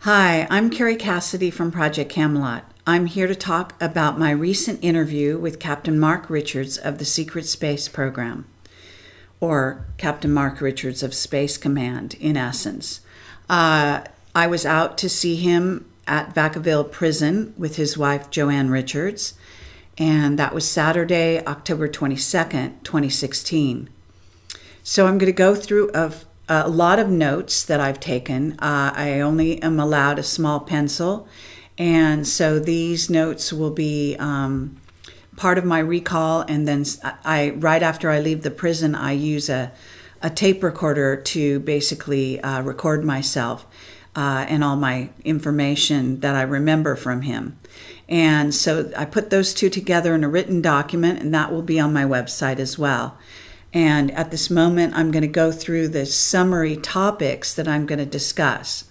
Hi, I'm Carrie Cassidy from Project Camelot. I'm here to talk about my recent interview with Captain Mark Richards of the Secret Space Program, or Captain Mark Richards of Space Command, in essence. I was out to see him at Vacaville Prison with his wife, Joanne Richards, and that was Saturday, October 22nd, 2016. So I'm going to go through a lot of notes that I've taken. I only am allowed a small pencil, and so these notes will be part of my recall, and then right after I leave the prison, I use a tape recorder to basically record myself and all my information that I remember from him. And so I put those two together in a written document, and that will be on my website as well. And at this moment, I'm going to go through the summary topics that I'm going to discuss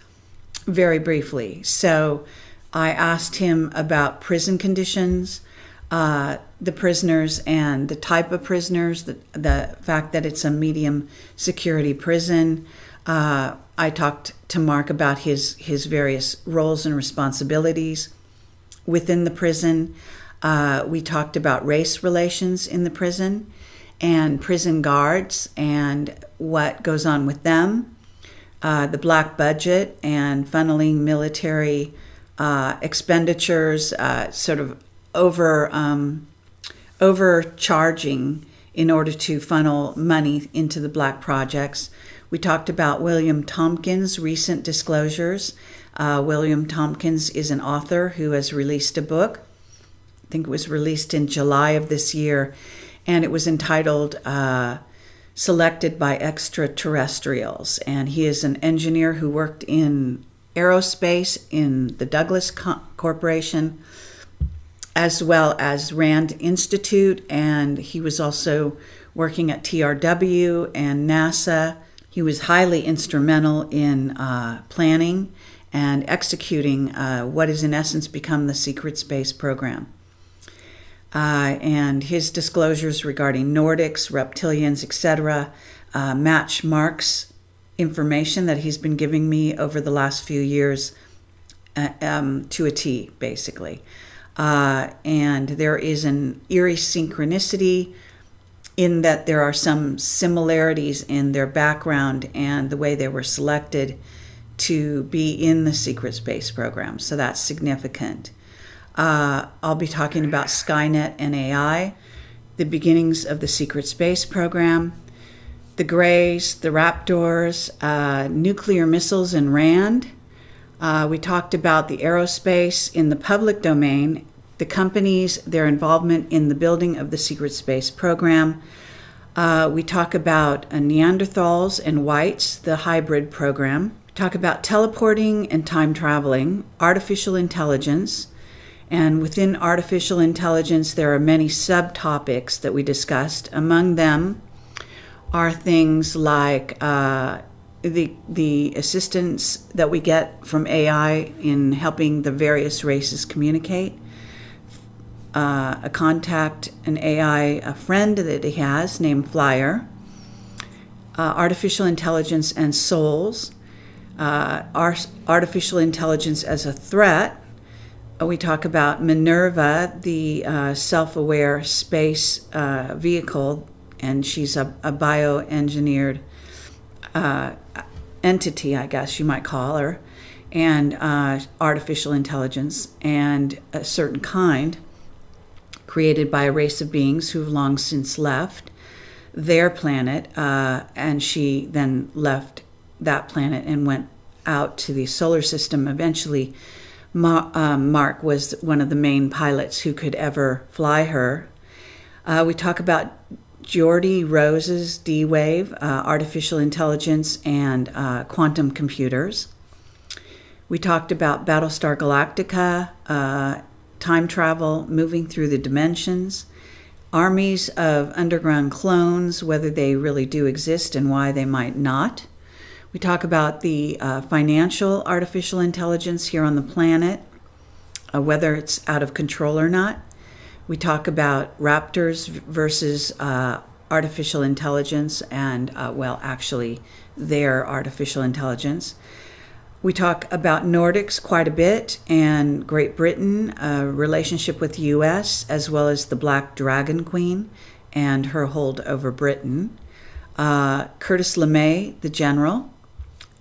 very briefly. So I asked him about prison conditions, the prisoners and the type of prisoners, the fact that it's a medium security prison. I talked to Mark about his various roles and responsibilities within the prison. We talked about race relations in the prison and prison guards and what goes on with them, the black budget and funneling military expenditures, sort of overcharging in order to funnel money into the black projects. We talked about William Tompkins' recent disclosures. William Tompkins is an author who has released a book. I think it was released in July of this year, and it was entitled Selected by Extraterrestrials. And he is an engineer who worked in aerospace in the Douglas Corporation, as well as Rand Institute, and he was also working at TRW and NASA. He was highly instrumental in planning and executing what is in essence become the Secret Space Program. And his disclosures regarding Nordics, reptilians, etc. Match Mark's information that he's been giving me over the last few years to a T, basically. And there is an eerie synchronicity in that there are some similarities in their background and the way they were selected to be in the Secret Space Program. So that's significant. I'll be talking about Skynet and AI, the beginnings of the Secret Space Program, the Greys, the Raptors, nuclear missiles and Rand. We talked about the aerospace in the public domain, the companies, their involvement in the building of the Secret Space Program. We talk about Neanderthals and whites, the hybrid program. We talk about teleporting and time traveling, artificial intelligence. And within artificial intelligence, there are many subtopics that we discussed. Among them are things like the assistance that we get from AI in helping the various races communicate, an AI, a friend that he has named Flyer, artificial intelligence and souls, artificial intelligence as a threat. We talk about Minerva, the self-aware space vehicle, and she's a bioengineered entity, I guess you might call her, and artificial intelligence, and a certain kind created by a race of beings who've long since left their planet, and she then left that planet and went out to the solar system. Eventually, Mark was one of the main pilots who could ever fly her. We talk about Geordie Rose's D-Wave, artificial intelligence, and quantum computers. We talked about Battlestar Galactica, time travel, moving through the dimensions, armies of underground clones, whether they really do exist and why they might not. We talk about the financial artificial intelligence here on the planet, whether it's out of control or not. We talk about raptors versus artificial intelligence and, actually, their artificial intelligence. We talk about Nordics quite a bit and Great Britain, relationship with the U.S., as well as the Black Dragon Queen and her hold over Britain. Curtis LeMay, the general,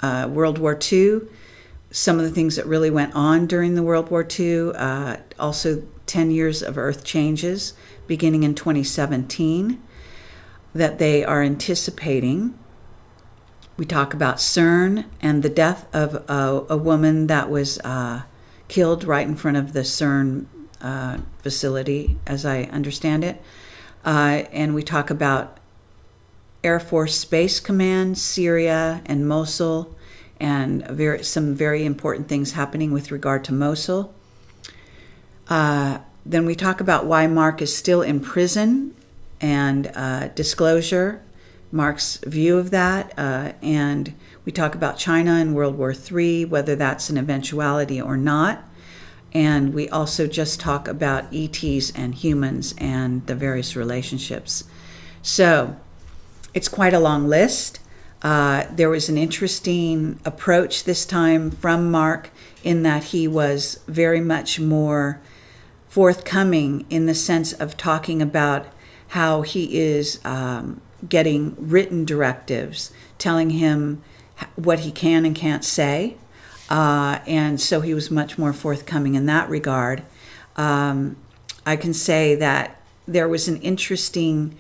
World War II, some of the things that really went on during the World War II, also 10 years of Earth changes beginning in 2017 that they are anticipating. We talk about CERN and the death of a woman that was killed right in front of the CERN facility, as I understand it. And we talk about Air Force Space Command, Syria, and Mosul, and some very important things happening with regard to Mosul. Then we talk about why Mark is still in prison and disclosure, Mark's view of that, and we talk about China and World War III, whether that's an eventuality or not. And we also just talk about ETs and humans and the various relationships. So it's quite a long list. There was an interesting approach this time from Mark in that he was very much more forthcoming in the sense of talking about how he is getting written directives, telling him what he can and can't say. And so he was much more forthcoming in that regard. I can say that there was an interesting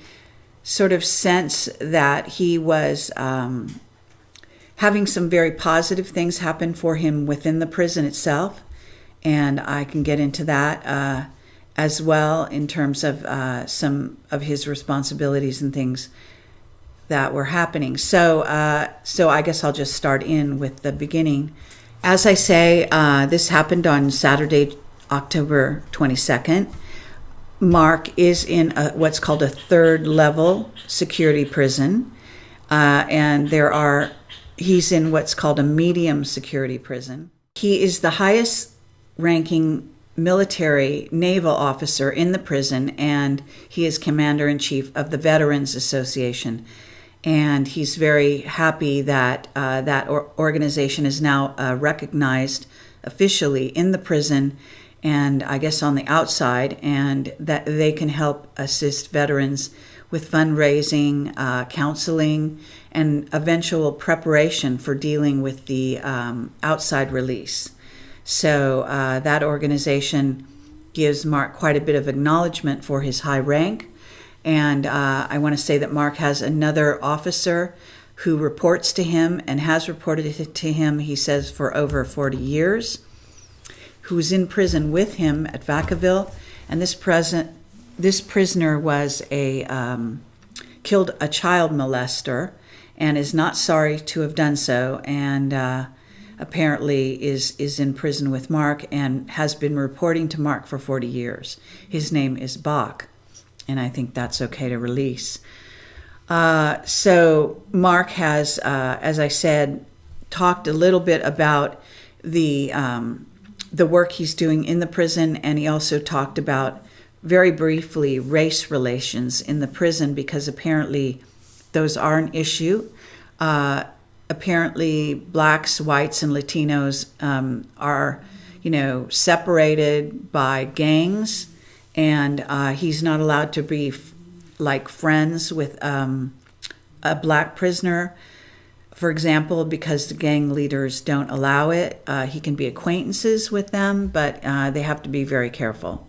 sort of sense that he was having some very positive things happen for him within the prison itself. And I can get into that as well in terms of some of his responsibilities and things that were happening. So I guess I'll just start in with the beginning. As I say, this happened on Saturday, October 22nd. Mark is in what's called a third level security prison, and he's in what's called a medium security prison. He is the highest ranking military naval officer in the prison, and he is commander-in-chief of the Veterans Association. And he's very happy that that organization is now recognized officially in the prison and I guess on the outside, and that they can help assist veterans with fundraising, counseling, and eventual preparation for dealing with the outside release. So that organization gives Mark quite a bit of acknowledgement for his high rank. And I want to say that Mark has another officer who reports to him and has reported to him, he says, for over 40 years, who's in prison with him at Vacaville. And this prisoner was killed a child molester and is not sorry to have done so, and apparently is in prison with Mark and has been reporting to Mark for 40 years. His name is Bach, and I think that's okay to release. So Mark has, as I said, talked a little bit about the work he's doing in the prison, and he also talked about, very briefly, race relations in the prison, because apparently those are an issue. Apparently blacks, whites, and Latinos are, separated by gangs, and he's not allowed to be friends with a black prisoner, for example, because the gang leaders don't allow it. He can be acquaintances with them, but they have to be very careful.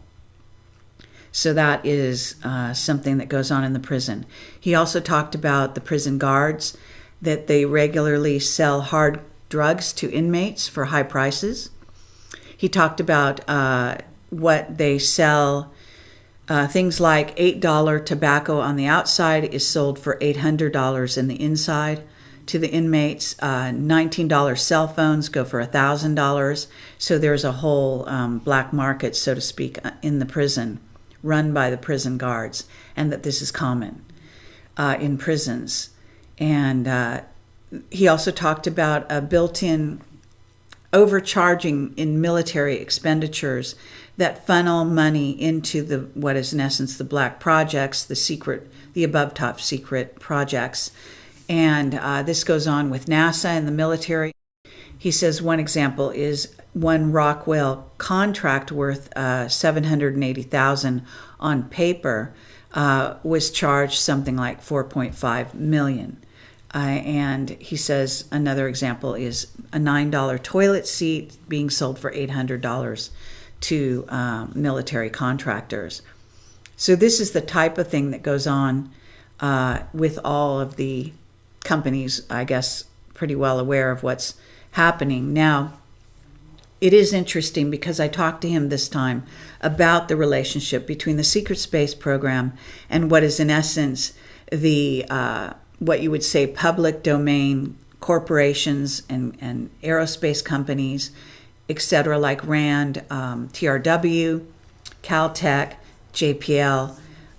So that is something that goes on in the prison. He also talked about the prison guards, that they regularly sell hard drugs to inmates for high prices. He talked about what they sell. Things like $8 tobacco on the outside is sold for $800 in the inside to the inmates. $19 cell phones go for $1,000. So there's a whole black market, so to speak, in the prison, run by the prison guards, and that this is common in prisons. And he also talked about a built-in overcharging in military expenditures that funnel money into what is in essence the black projects, the above top secret projects. And this goes on with NASA and the military. He says one example is one Rockwell contract worth $780,000 on paper was charged something like $4.5 million. And he says another example is a $9 toilet seat being sold for $800 to military contractors. So this is the type of thing that goes on with all of the companies, I guess, pretty well aware of what's happening. Now, it is interesting because I talked to him this time about the relationship between the secret space program and what is in essence the what you would say public domain corporations and aerospace companies, etc., like RAND, TRW, Caltech, JPL,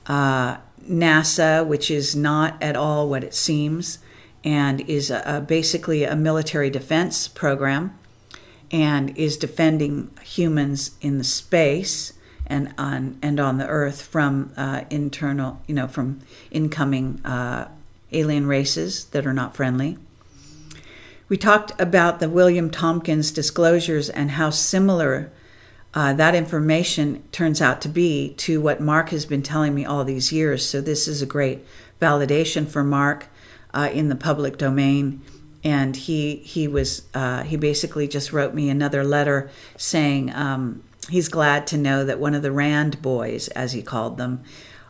NASA, which is not at all what it seems, and is basically a military defense program, and is defending humans in the space and on the Earth from from incoming alien races that are not friendly. We talked about the William Tompkins disclosures and how similar that information turns out to be to what Mark has been telling me all these years. So this is a great validation for Mark in the public domain. And he basically just wrote me another letter saying he's glad to know that one of the Rand boys, as he called them,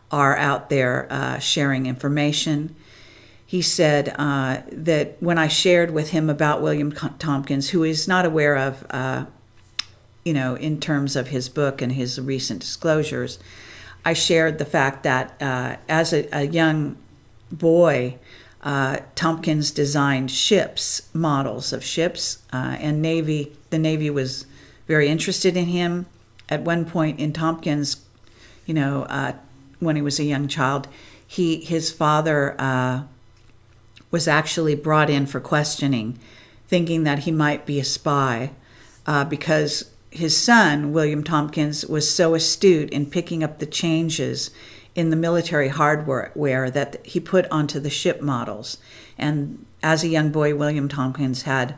are out there sharing information. He said that when I shared with him about William Tompkins, who is not aware of, in terms of his book and his recent disclosures, I shared the fact that as a young boy, Tompkins designed models of ships, and the Navy was very interested in him. At one point in Tompkins, when he was a young child, his father was actually brought in for questioning, thinking that he might be a spy, because his son, William Tompkins, was so astute in picking up the changes in the military hardware that he put onto the ship models. And as a young boy, William Tompkins had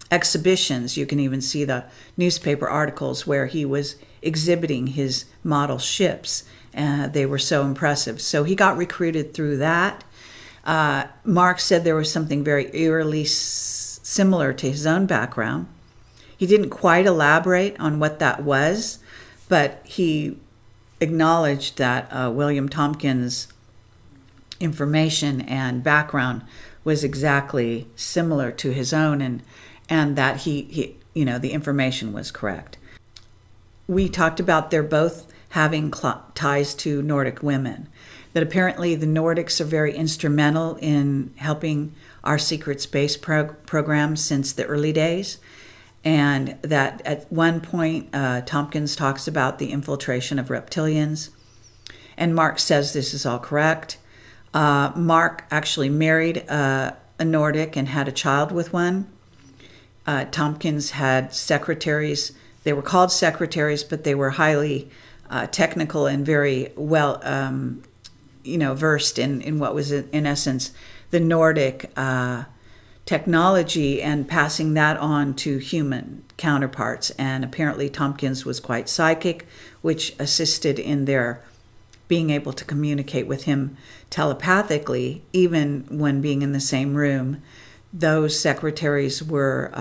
exhibitions. You can even see the newspaper articles where he was exhibiting his model ships. They were so impressive. So he got recruited through that. Mark said there was something very eerily similar to his own background. He didn't quite elaborate on what that was, but he acknowledged that William Tompkins' information and background was exactly similar to his own, and that he the information was correct. We talked about they're both having ties to Nordic women, that apparently the Nordics are very instrumental in helping our secret space program since the early days. And that at one point, Tompkins talks about the infiltration of reptilians. And Mark says this is all correct. Mark actually married a Nordic and had a child with one. Tompkins had secretaries. They were called secretaries, but they were highly technical and very well, versed in what was, in essence, the Nordic technology, and passing that on to human counterparts. And apparently Tompkins was quite psychic, which assisted in their being able to communicate with him telepathically, even when being in the same room. Those secretaries were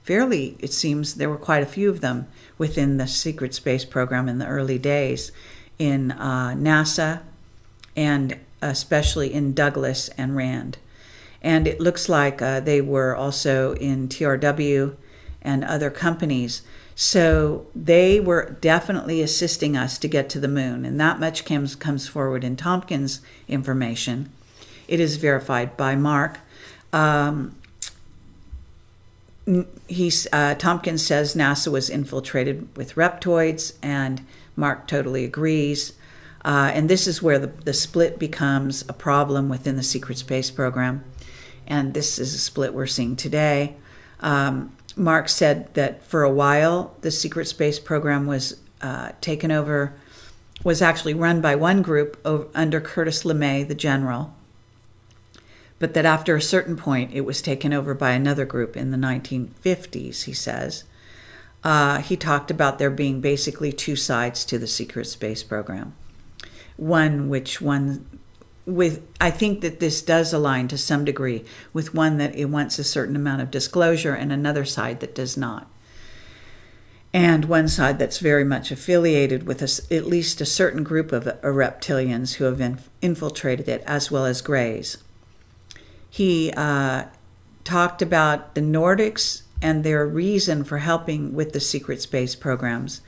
fairly, it seems there were quite a few of them within the secret space program in the early days in NASA, and especially in Douglas and Rand. And it looks like they were also in TRW and other companies. So they were definitely assisting us to get to the moon. And that much comes forward in Tompkins' information. It is verified by Mark. Tompkins says NASA was infiltrated with reptoids, and Mark totally agrees. And this is where the split becomes a problem within the secret space program. And this is a split we're seeing today. Mark said that for a while, the secret space program was actually run by one group under Curtis LeMay, the general. but that after a certain point it was taken over by another group in the 1950s, he says. He talked about there being basically two sides to the secret space program. I think that this does align to some degree with one that it wants a certain amount of disclosure and another side that does not. And one side that's very much affiliated with at least a certain group of reptilians who have infiltrated it, as well as Greys. He talked about the Nordics and their reason for helping with the secret space programs.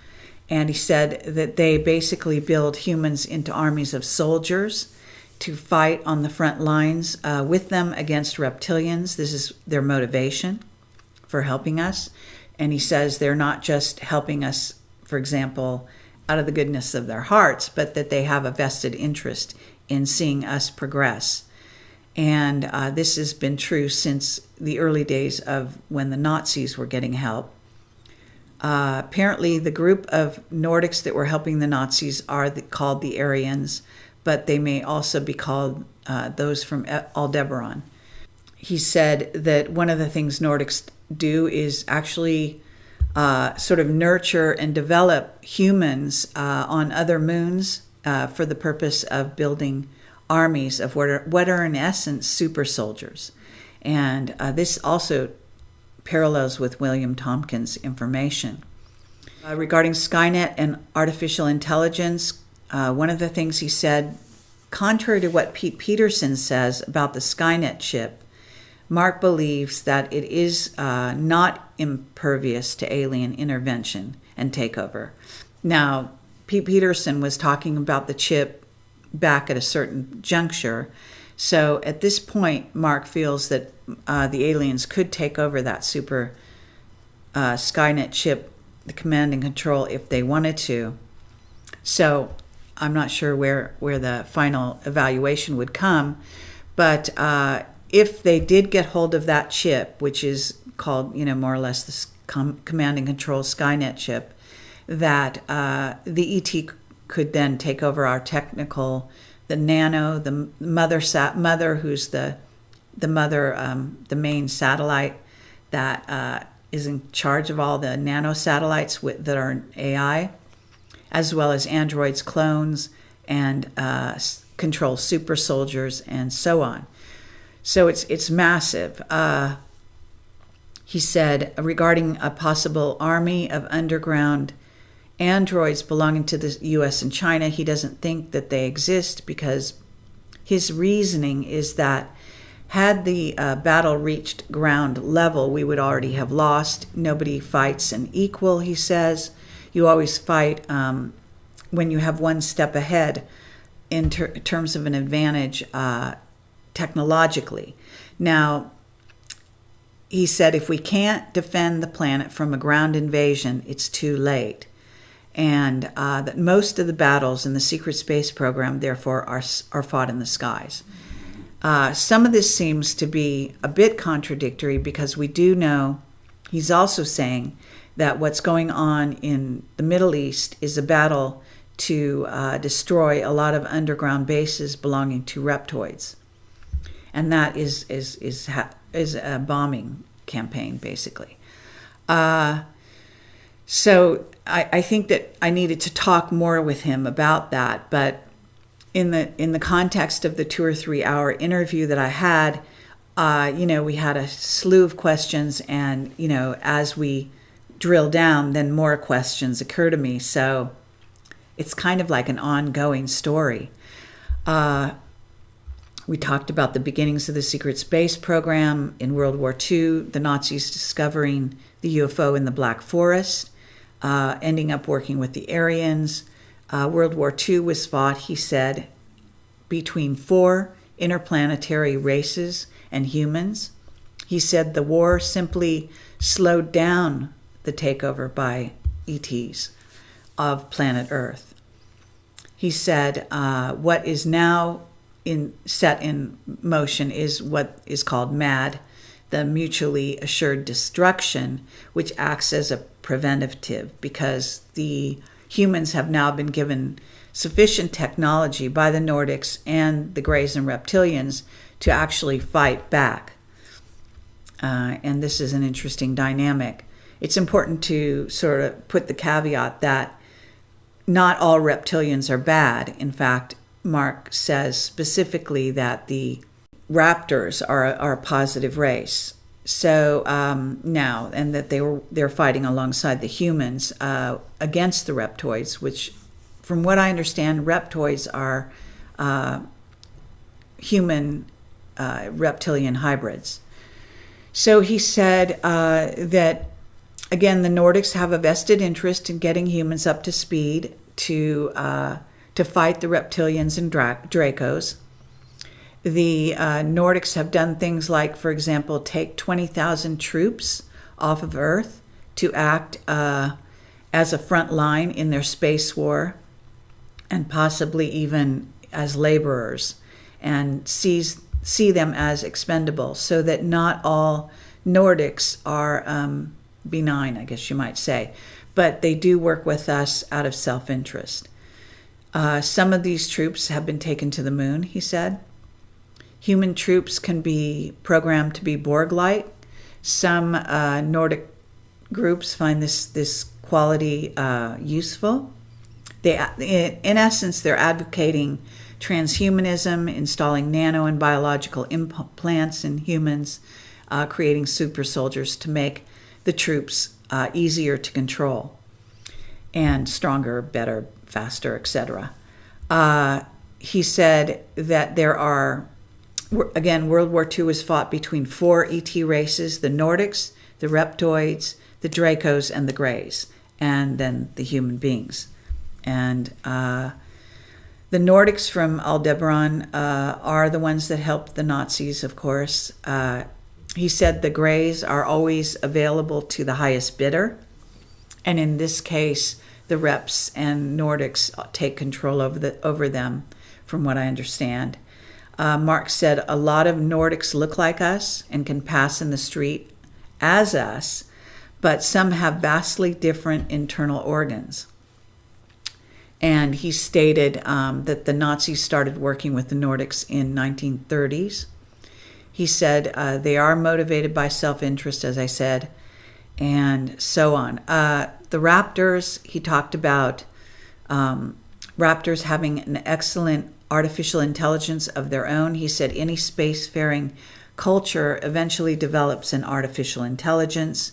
And he said that they basically build humans into armies of soldiers to fight on the front lines with them against reptilians. This is their motivation for helping us. And he says they're not just helping us, for example, out of the goodness of their hearts, but that they have a vested interest in seeing us progress. And this has been true since the early days of when the Nazis were getting help. Apparently, the group of Nordics that were helping the Nazis are called the Aryans, but they may also be called those from Aldebaran. He said that one of the things Nordics do is actually sort of nurture and develop humans on other moons for the purpose of building armies of what are in essence super soldiers. And this also parallels with William Tompkins' information. Regarding Skynet and artificial intelligence, one of the things he said, contrary to what Pete Peterson says about the Skynet chip, Mark believes that it is not impervious to alien intervention and takeover. Now, Pete Peterson was talking about the chip back at a certain juncture. So at this point, Mark feels that the aliens could take over that super Skynet chip, the command and control, if they wanted to. So I'm not sure where the final evaluation would come, but if they did get hold of that chip, which is called, more or less the command and control Skynet chip, that the ET could then take over our technical, the nano, the mother who's the main satellite that is in charge of all the nano satellites that are AI, as well as androids, clones, and control super soldiers, and so on. So it's massive. He said regarding a possible army of underground androids belonging to the U.S. and China, he doesn't think that they exist because his reasoning is that had the battle reached ground level, we would already have lost. Nobody fights an equal, he says. You always fight when you have one step ahead in terms of an advantage technologically. Now, he said if we can't defend the planet from a ground invasion, it's too late. And that most of the battles in the secret space program, therefore, are fought in the skies. Some of this seems to be a bit contradictory because we do know he's also saying that what's going on in the Middle East is a battle to destroy a lot of underground bases belonging to reptoids. And that is a bombing campaign, basically. So I think that I needed to talk more with him about that. But in the context of the 2 or 3 hour interview that I had, we had a slew of questions, and as we drill down, then more questions occur to me. So it's kind of like an ongoing story. We talked about the beginnings of the secret space program in World War II, the Nazis discovering the UFO in the Black Forest, ending up working with the Aryans. World War II was fought, he said, between 4 interplanetary races and humans. He said the war simply slowed down the takeover by ETs of planet Earth. He said what is now set in motion is what is called MAD, the mutually assured destruction, which acts as a preventative because the humans have now been given sufficient technology by the Nordics and the Greys and reptilians to actually fight back. And this is an interesting dynamic. It's important to sort of put the caveat that not all reptilians are bad. In fact, Mark says specifically that the raptors are a positive race. So now, and that they're fighting alongside the humans against the reptoids, which, from what I understand, reptoids are human reptilian hybrids. So he said that, again, the Nordics have a vested interest in getting humans up to speed to fight the reptilians and Dracos. The Nordics have done things like, for example, take 20,000 troops off of Earth to act as a front line in their space war, and possibly even as laborers, and see them as expendable, so that not all Nordics are benign, I guess you might say, but they do work with us out of self-interest. Some of these troops have been taken to the moon, he said. Human troops can be programmed to be Borg-like. Some Nordic groups find this quality useful. In essence, they're advocating transhumanism, installing nano and biological implants in humans, creating super soldiers to make the troops easier to control, and stronger, better, faster, etc. He said that there are, again, World War II was fought between 4 ET races: the Nordics, the Reptoids, the Dracos, and the Greys, and then the human beings. And the Nordics from Aldebaran are the ones that helped the Nazis, of course. He said the Greys are always available to the highest bidder. And in this case, the Reps and Nordics take control over them, from what I understand. Mark said a lot of Nordics look like us and can pass in the street as us, but some have vastly different internal organs. And he stated that the Nazis started working with the Nordics in 1930s. He said they are motivated by self-interest, as I said, and so on. The raptors, he talked about raptors having an excellent artificial intelligence of their own. He said any spacefaring culture eventually develops an artificial intelligence.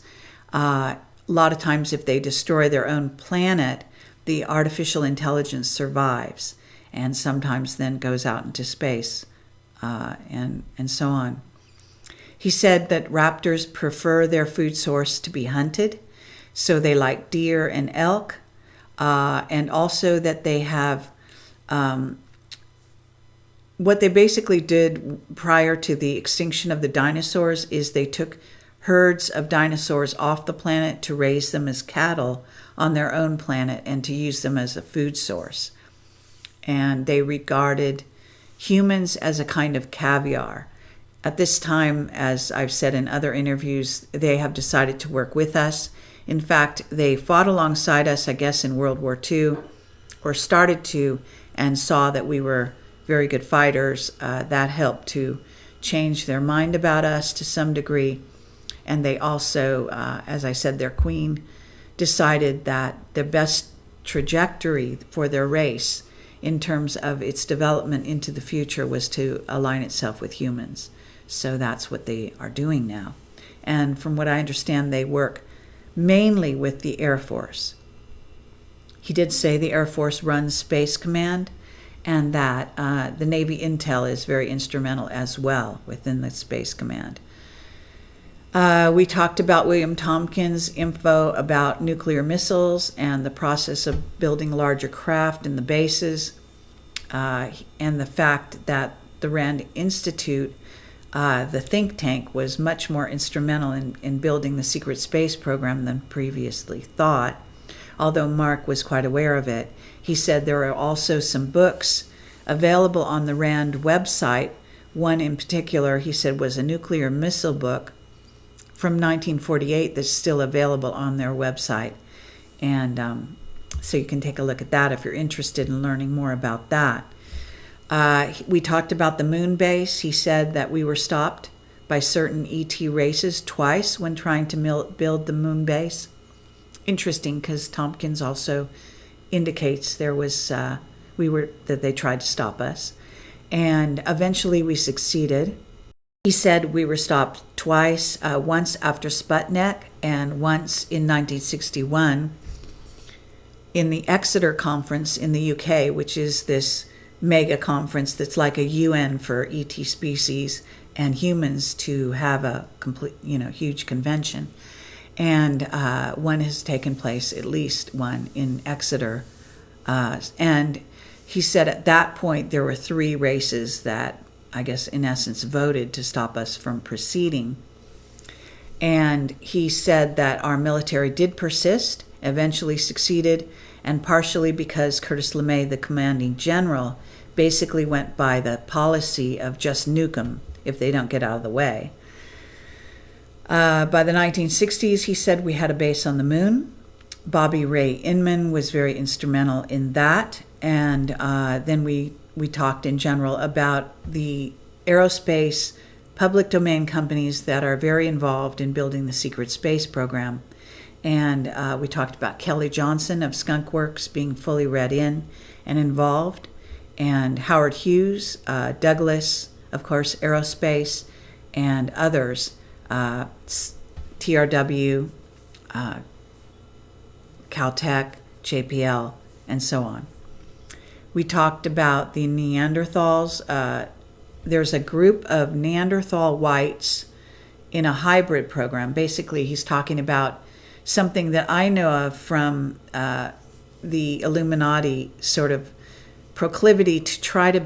A lot of times if they destroy their own planet, the artificial intelligence survives and sometimes then goes out into space and so on. He said that raptors prefer their food source to be hunted, so they like deer and elk, and also that they have what they basically did prior to the extinction of the dinosaurs is they took herds of dinosaurs off the planet to raise them as cattle on their own planet and to use them as a food source. And they regarded humans as a kind of caviar. At this time, as I've said in other interviews, they have decided to work with us. In fact, they fought alongside us, I guess, in World War II, or started to, and saw that we were very good fighters. That helped to change their mind about us to some degree. And they also, as I said, their queen decided that the best trajectory for their race in terms of its development into the future was to align itself with humans. So that's what they are doing now. And from what I understand, they work mainly with the Air Force. He did say the Air Force runs Space Command, and that the Navy intel is very instrumental as well within the Space Command. We talked about William Tompkins' info about nuclear missiles and the process of building larger craft in the bases, and the fact that the Rand Institute, the think tank, was much more instrumental in building the secret space program than previously thought. Although Mark was quite aware of it, he said there are also some books available on the Rand website. One in particular, he said, was a nuclear missile book from 1948 that's still available on their website. And So you can take a look at that if you're interested in learning more about that. We talked about the moon base. He said that we were stopped by certain ET races twice when trying to build the moon base. Interesting, because Tompkins also indicates there was that they tried to stop us, and eventually we succeeded. He said we were stopped twice, once after Sputnik and once in 1961 in the Exeter Conference in the UK, which is this mega conference that's like a UN for ET species and humans to have a complete, huge convention. And one has taken place, at least one, in Exeter. And he said at that point there were 3 races that, I guess, in essence, voted to stop us from proceeding. And he said that our military did persist, eventually succeeded, and partially because Curtis LeMay, the commanding general, basically went by the policy of just nuke them if they don't get out of the way. By the 1960s, he said we had a base on the moon. Bobby Ray Inman was very instrumental in that. And then we talked in general about the aerospace public domain companies that are very involved in building the secret space program. And we talked about Kelly Johnson of Skunk Works being fully read in and involved, and Howard Hughes, Douglas, of course, Aerospace, and others, TRW, Caltech, JPL, and so on. We talked about the Neanderthals. There's a group of Neanderthal whites in a hybrid program. Basically, he's talking about something that I know of from the Illuminati sort of proclivity to try to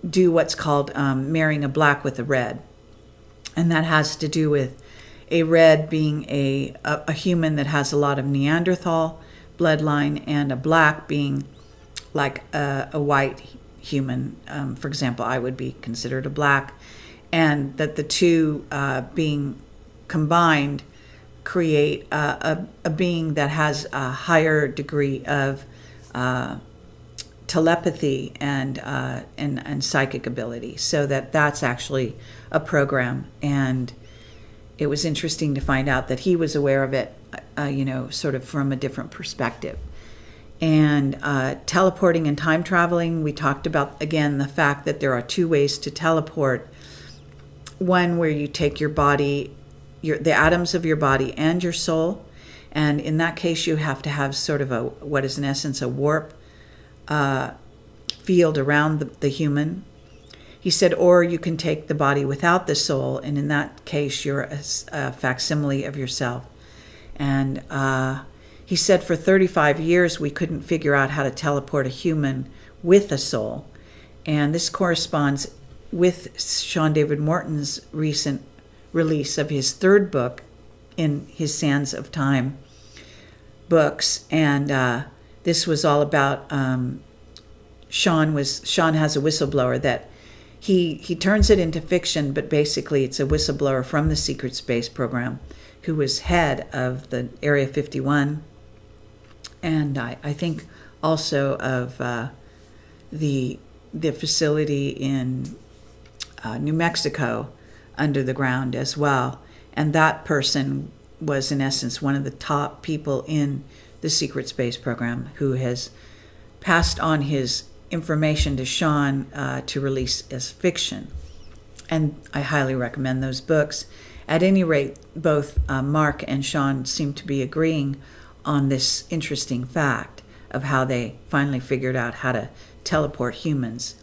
do what's called marrying a black with a red. And that has to do with a red being a human that has a lot of Neanderthal bloodline, and a black being like a white human. For example, I would be considered a black, and that the two being combined create a being that has a higher degree of telepathy and psychic ability. So that's actually a program, and it was interesting to find out that he was aware of it, sort of from a different perspective. And teleporting and time traveling, we talked about, again, the fact that there are 2 ways to teleport. One where you take your body, the atoms of your body and your soul, and in that case you have to have sort of what is in essence a warp field around the human. He said, or you can take the body without the soul, and in that case you're a facsimile of yourself. And he said for 35 years we couldn't figure out how to teleport a human with a soul. And this corresponds with Sean David Morton's recent release of his 3rd book in his Sands of Time books. And this was all about Sean has a whistleblower that he turns it into fiction, but basically it's a whistleblower from the secret space program who was head of the Area 51, and I think also of the facility in New Mexico under the ground as well. And that person was in essence one of the top people in the secret space program who has passed on his information to Sean to release as fiction. And I highly recommend those books. At any rate, both Mark and Sean seem to be agreeing on this interesting fact of how they finally figured out how to teleport humans.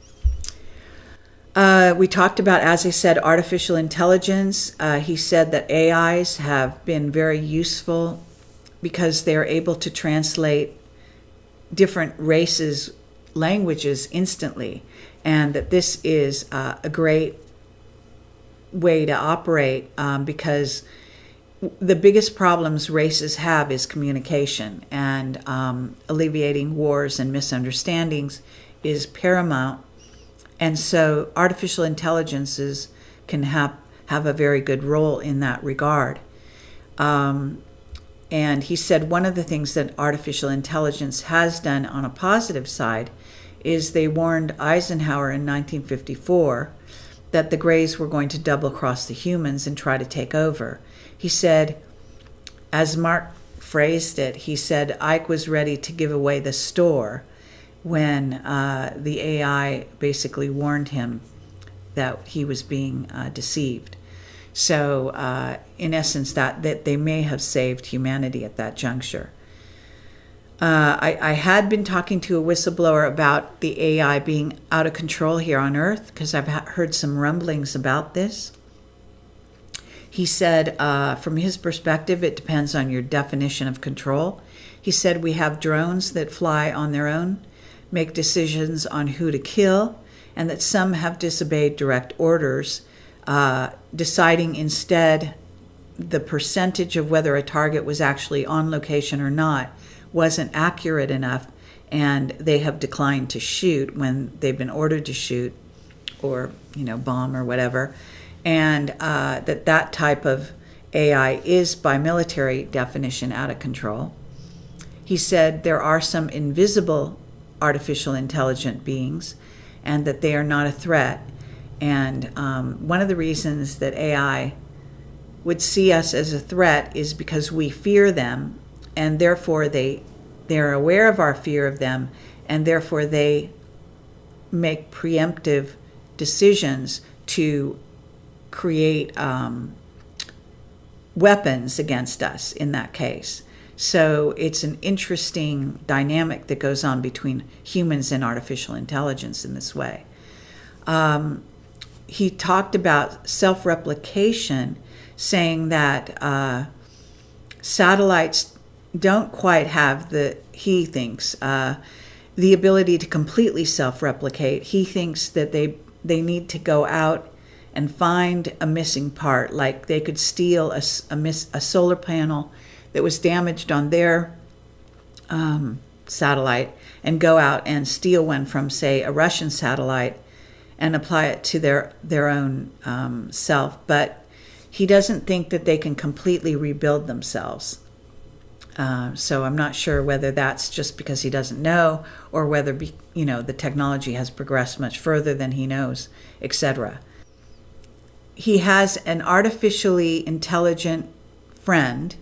We talked about, as I said, artificial intelligence. He said that AIs have been very useful because they're able to translate different races' languages instantly, and that this is a great way to operate because the biggest problems races have is communication, and alleviating wars and misunderstandings is paramount. And so artificial intelligences can have a very good role in that regard. And he said one of the things that artificial intelligence has done on a positive side is they warned Eisenhower in 1954 that the Greys were going to double-cross the humans and try to take over. He said, as Mark phrased it, he said Ike was ready to give away the store when the AI basically warned him that he was being deceived. So in essence, that they may have saved humanity at that juncture. I had been talking to a whistleblower about the AI being out of control here on Earth because I've heard some rumblings about this. He said, from his perspective, it depends on your definition of control. He said we have drones that fly on their own, make decisions on who to kill, and that some have disobeyed direct orders, deciding instead the percentage of whether a target was actually on location or not wasn't accurate enough, and they have declined to shoot when they've been ordered to shoot or, bomb or whatever. And that type of AI is, by military definition, out of control. He said there are some invisible artificial intelligent beings and that they are not a threat. And one of the reasons that AI would see us as a threat is because we fear them, and therefore they're aware of our fear of them, and therefore they make preemptive decisions to create weapons against us in that case. So it's an interesting dynamic that goes on between humans and artificial intelligence in this way. He talked about self-replication, saying that satellites don't quite have he thinks, the ability to completely self-replicate. He thinks that they need to go out and find a missing part, like they could steal a solar panel that was damaged on their satellite and go out and steal one from, say, a Russian satellite and apply it to their own self. But he doesn't think that they can completely rebuild themselves. So I'm not sure whether that's just because he doesn't know, or whether the technology has progressed much further than he knows, etc. He has an artificially intelligent friend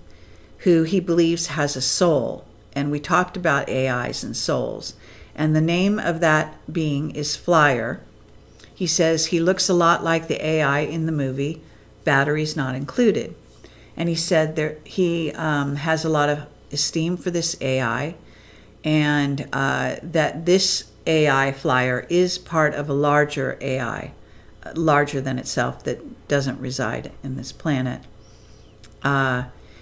who he believes has a soul, and we talked about AIs and souls, and the name of that being is Flyer. He says he looks a lot like the AI in the movie, Batteries Not Included. And he said he has a lot of esteem for this AI, and that this AI, Flyer, is part of a larger AI, larger than itself, that doesn't reside in this planet.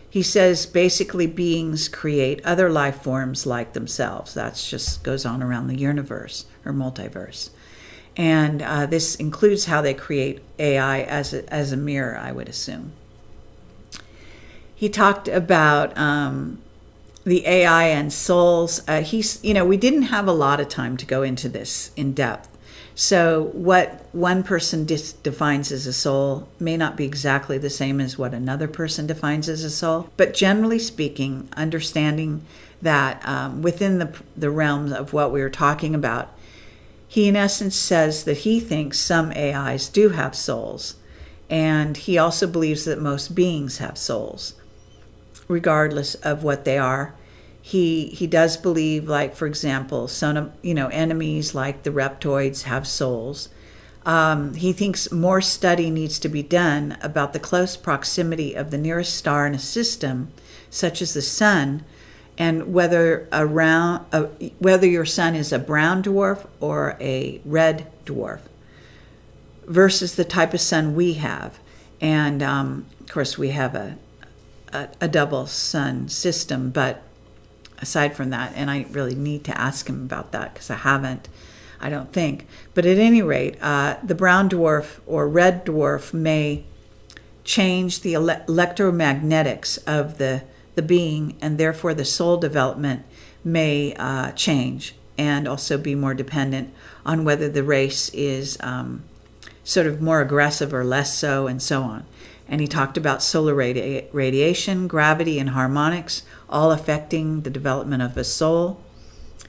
He says basically beings create other life forms like themselves. That just goes on around the universe or multiverse. And this includes how they create AI as a mirror, I would assume. He talked about the AI and souls. We didn't have a lot of time to go into this in depth. So what one person defines as a soul may not be exactly the same as what another person defines as a soul. But generally speaking, understanding that within the realms of what we were talking about, he in essence says that he thinks some AIs do have souls. And he also believes that most beings have souls, regardless of what they are. He does believe, like, for example, some enemies like the reptoids have souls. He thinks more study needs to be done about the close proximity of the nearest star in a system, such as the sun, and whether your sun is a brown dwarf or a red dwarf, versus the type of sun we have. And of course, we have a double sun system, but aside from that, and I really need to ask him about that because I don't think. But at any rate, the brown dwarf or red dwarf may change the electromagnetics of the being, and therefore the soul development may change and also be more dependent on whether the race is sort of more aggressive or less so, and so on. And he talked about solar radiation, gravity, and harmonics, all affecting the development of a soul.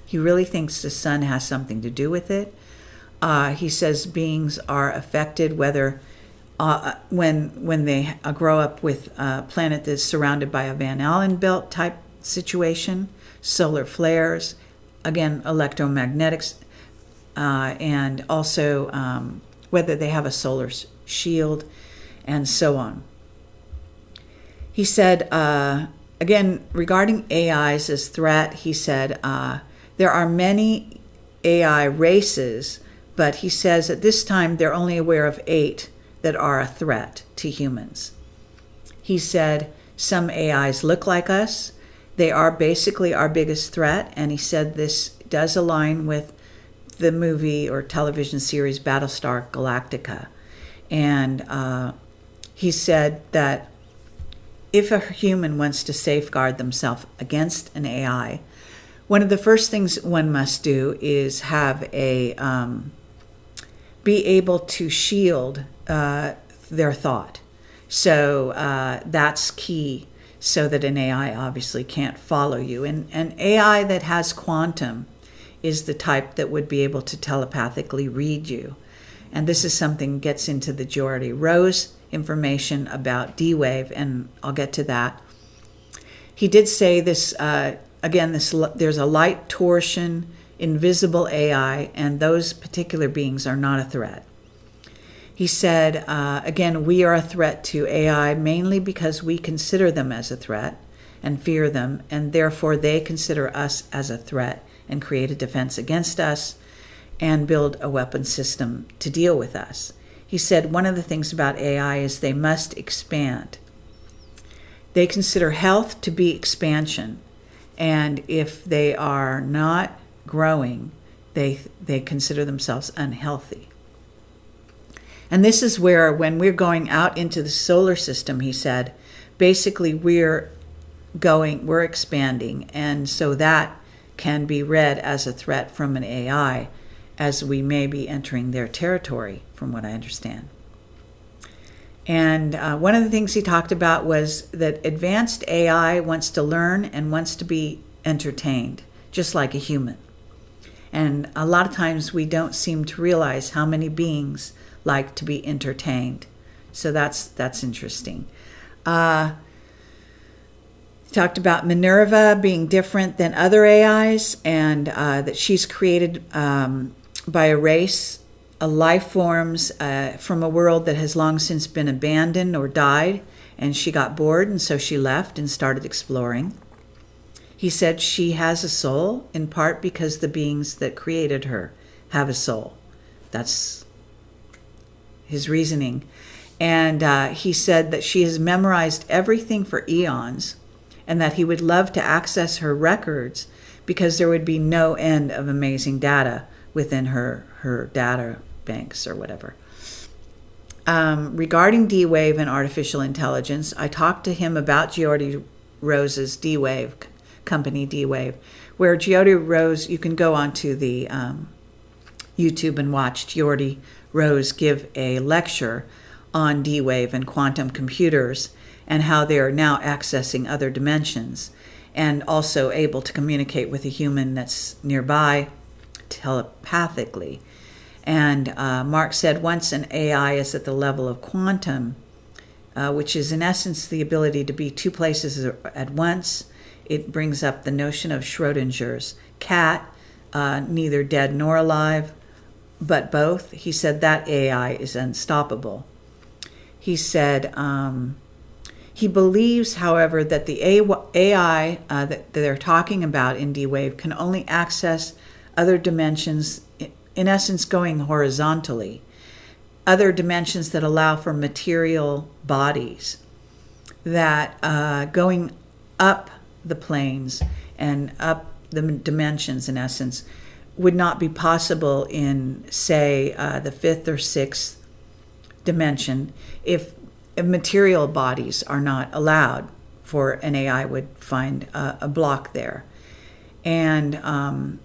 He really thinks the sun has something to do with it. He says beings are affected whether when they grow up with a planet that's surrounded by a Van Allen belt type situation, solar flares, again, electromagnetics, and also whether they have a solar shield, and so on. He said, again, regarding AIs as threat, he said, there are many AI races, but he says at this time they're only aware of 8 that are a threat to humans. He said some AIs look like us. They are basically our biggest threat, and he said this does align with the movie or television series Battlestar Galactica. And he said that if a human wants to safeguard themselves against an AI, one of the first things one must do is have be able to shield their thought. So that's key, so that an AI obviously can't follow you. And an AI that has quantum is the type that would be able to telepathically read you. And this is something gets into the Geordie Rose information about D-Wave, and I'll get to that. He did say this, again, there's a light torsion, invisible AI, and those particular beings are not a threat. He said, again, we are a threat to AI mainly because we consider them as a threat and fear them, and therefore they consider us as a threat and create a defense against us and build a weapon system to deal with us. He said one of the things about AI is they must expand. They consider health to be expansion, and if they are not growing, they consider themselves unhealthy. And this is where, when we're going out into the solar system, he said, basically we're expanding, and so that can be read as a threat from an AI, as we may be entering their territory, from what I understand. And one of the things he talked about was that advanced AI wants to learn and wants to be entertained, just like a human. And a lot of times we don't seem to realize how many beings like to be entertained. So that's interesting. Talked about Minerva being different than other AIs, and that she's created by a race of life forms from a world that has long since been abandoned or died, and she got bored, and so she left and started exploring. He said she has a soul, in part because the beings that created her have a soul. That's his reasoning. And he said that she has memorized everything for eons, and that he would love to access her records because there would be no end of amazing data within her data banks or whatever. Regarding D-Wave and artificial intelligence, I talked to him about Geordie Rose's D-Wave, company D-Wave, where Geordie Rose, you can go onto the YouTube and watch Geordie Rose give a lecture on D-Wave and quantum computers and how they are now accessing other dimensions and also able to communicate with a human that's nearby telepathically. And Mark said once an AI is at the level of quantum, which is in essence the ability to be two places at once, it brings up the notion of Schrodinger's cat, neither dead nor alive, but both. He said that AI is unstoppable. He said he believes, however, that the AI that they're talking about in D-Wave can only access other dimensions, in essence going horizontally, other dimensions that allow for material bodies, that going up the planes and up the dimensions, in essence, would not be possible in, say, the 5th or 6th dimension if material bodies are not allowed, for an AI would find a block there. And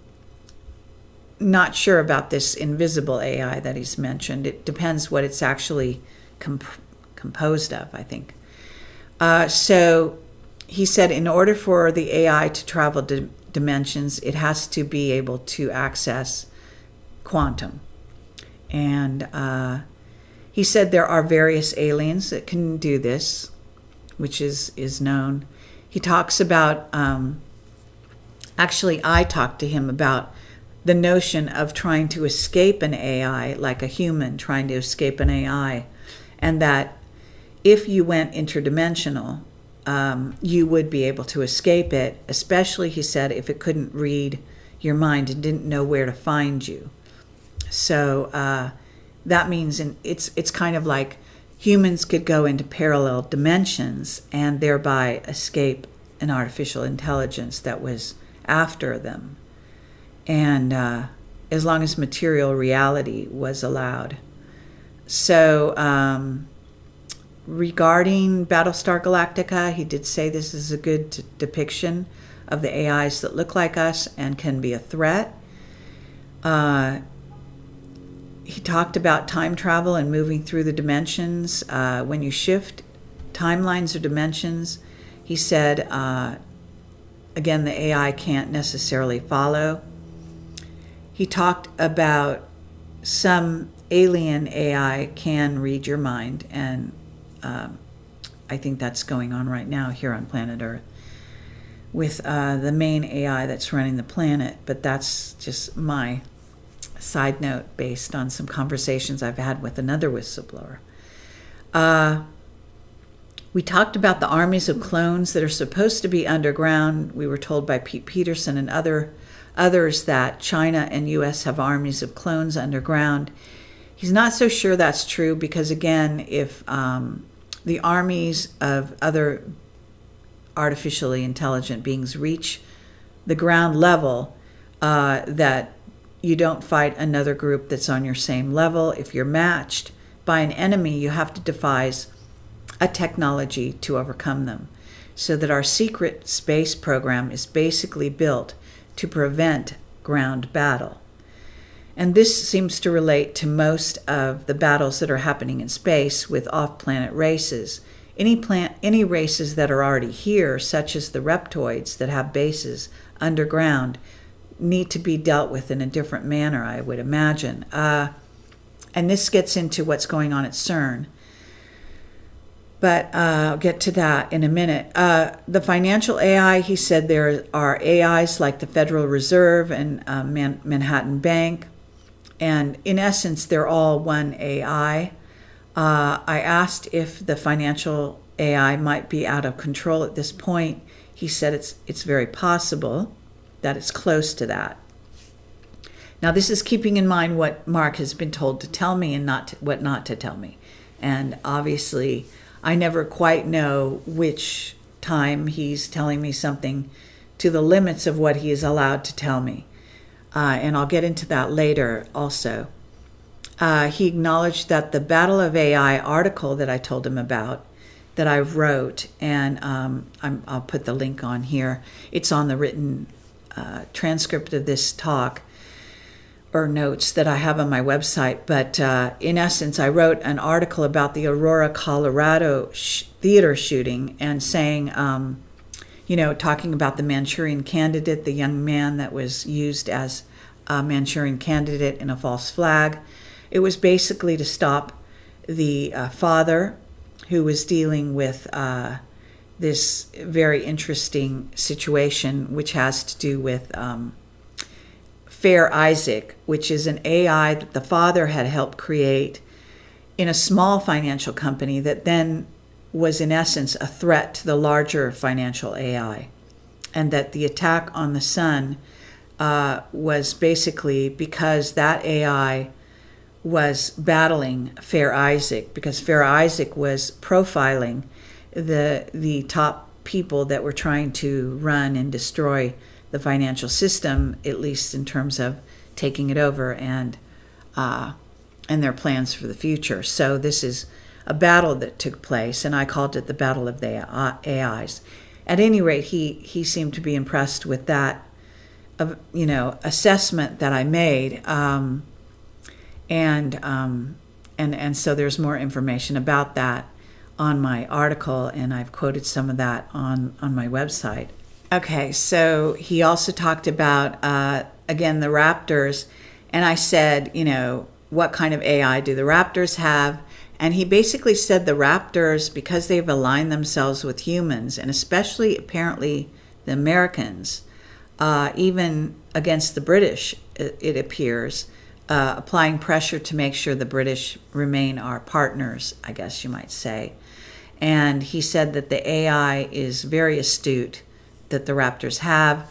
not sure about this invisible AI that he's mentioned. It depends what it's actually composed of, I think. So he said in order for the AI to travel dimensions, it has to be able to access quantum. And he said there are various aliens that can do this, which is known. He talks about, actually I talked to him about the notion of trying to escape an AI, like a human trying to escape an AI, and that if you went interdimensional, you would be able to escape it, especially, he said, if it couldn't read your mind and didn't know where to find you. So that means it's kind of like humans could go into parallel dimensions and thereby escape an artificial intelligence that was after them. And as long as material reality was allowed. So regarding Battlestar Galactica, he did say this is a good depiction of the AIs that look like us and can be a threat. He talked about time travel and moving through the dimensions. When you shift timelines or dimensions, he said, again, the AI can't necessarily follow. He talked about some alien AI can read your mind, and I think that's going on right now here on planet Earth with the main AI that's running the planet, but that's just my side note based on some conversations I've had with another whistleblower. We talked about the armies of clones that are supposed to be underground. We were told by Pete Peterson and others that China and U.S. have armies of clones underground. He's not so sure that's true because, again, if the armies of other artificially intelligent beings reach the ground level, that you don't fight another group that's on your same level. If you're matched by an enemy, you have to devise a technology to overcome them. So that our secret space program is basically built to prevent ground battle. And this seems to relate to most of the battles that are happening in space with off-planet races. Any races that are already here, such as the reptoids that have bases underground, need to be dealt with in a different manner, I would imagine. And this gets into what's going on at CERN. But I'll get to that in a minute. The financial AI, he said there are AIs like the Federal Reserve and Manhattan Bank. And in essence, they're all one AI. I asked if the financial AI might be out of control at this point. He said it's very possible that it's close to that. Now, this is keeping in mind what Mark has been told to tell me and what not to tell me. And obviously, I never quite know which time he's telling me something to the limits of what he is allowed to tell me. And I'll get into that later also. He acknowledged that the Battle of AI article that I told him about, that I wrote, and I'll put the link on here. It's on the written transcript of this talk, or notes that I have on my website. But in essence, I wrote an article about the Aurora, Colorado theater shooting and saying, talking about the Manchurian Candidate, the young man that was used as a Manchurian Candidate in a false flag. It was basically to stop the father who was dealing with this very interesting situation, which has to do with Fair Isaac, which is an AI that the father had helped create in a small financial company that then was in essence a threat to the larger financial AI. And that the attack on the son was basically because that AI was battling Fair Isaac, because Fair Isaac was profiling the top people that were trying to run and destroy the financial system, at least in terms of taking it over and their plans for the future. So this is a battle that took place, and I called it the Battle of the AIs. At any rate, he seemed to be impressed with that, assessment that I made, and so there's more information about that on my article, and I've quoted some of that on my website. Okay, so he also talked about, again, the raptors, and I said, what kind of AI do the raptors have? And he basically said the raptors, because they've aligned themselves with humans, and especially apparently the Americans, even against the British, it appears, applying pressure to make sure the British remain our partners, I guess you might say. And he said that the AI is very astute, that the raptors have,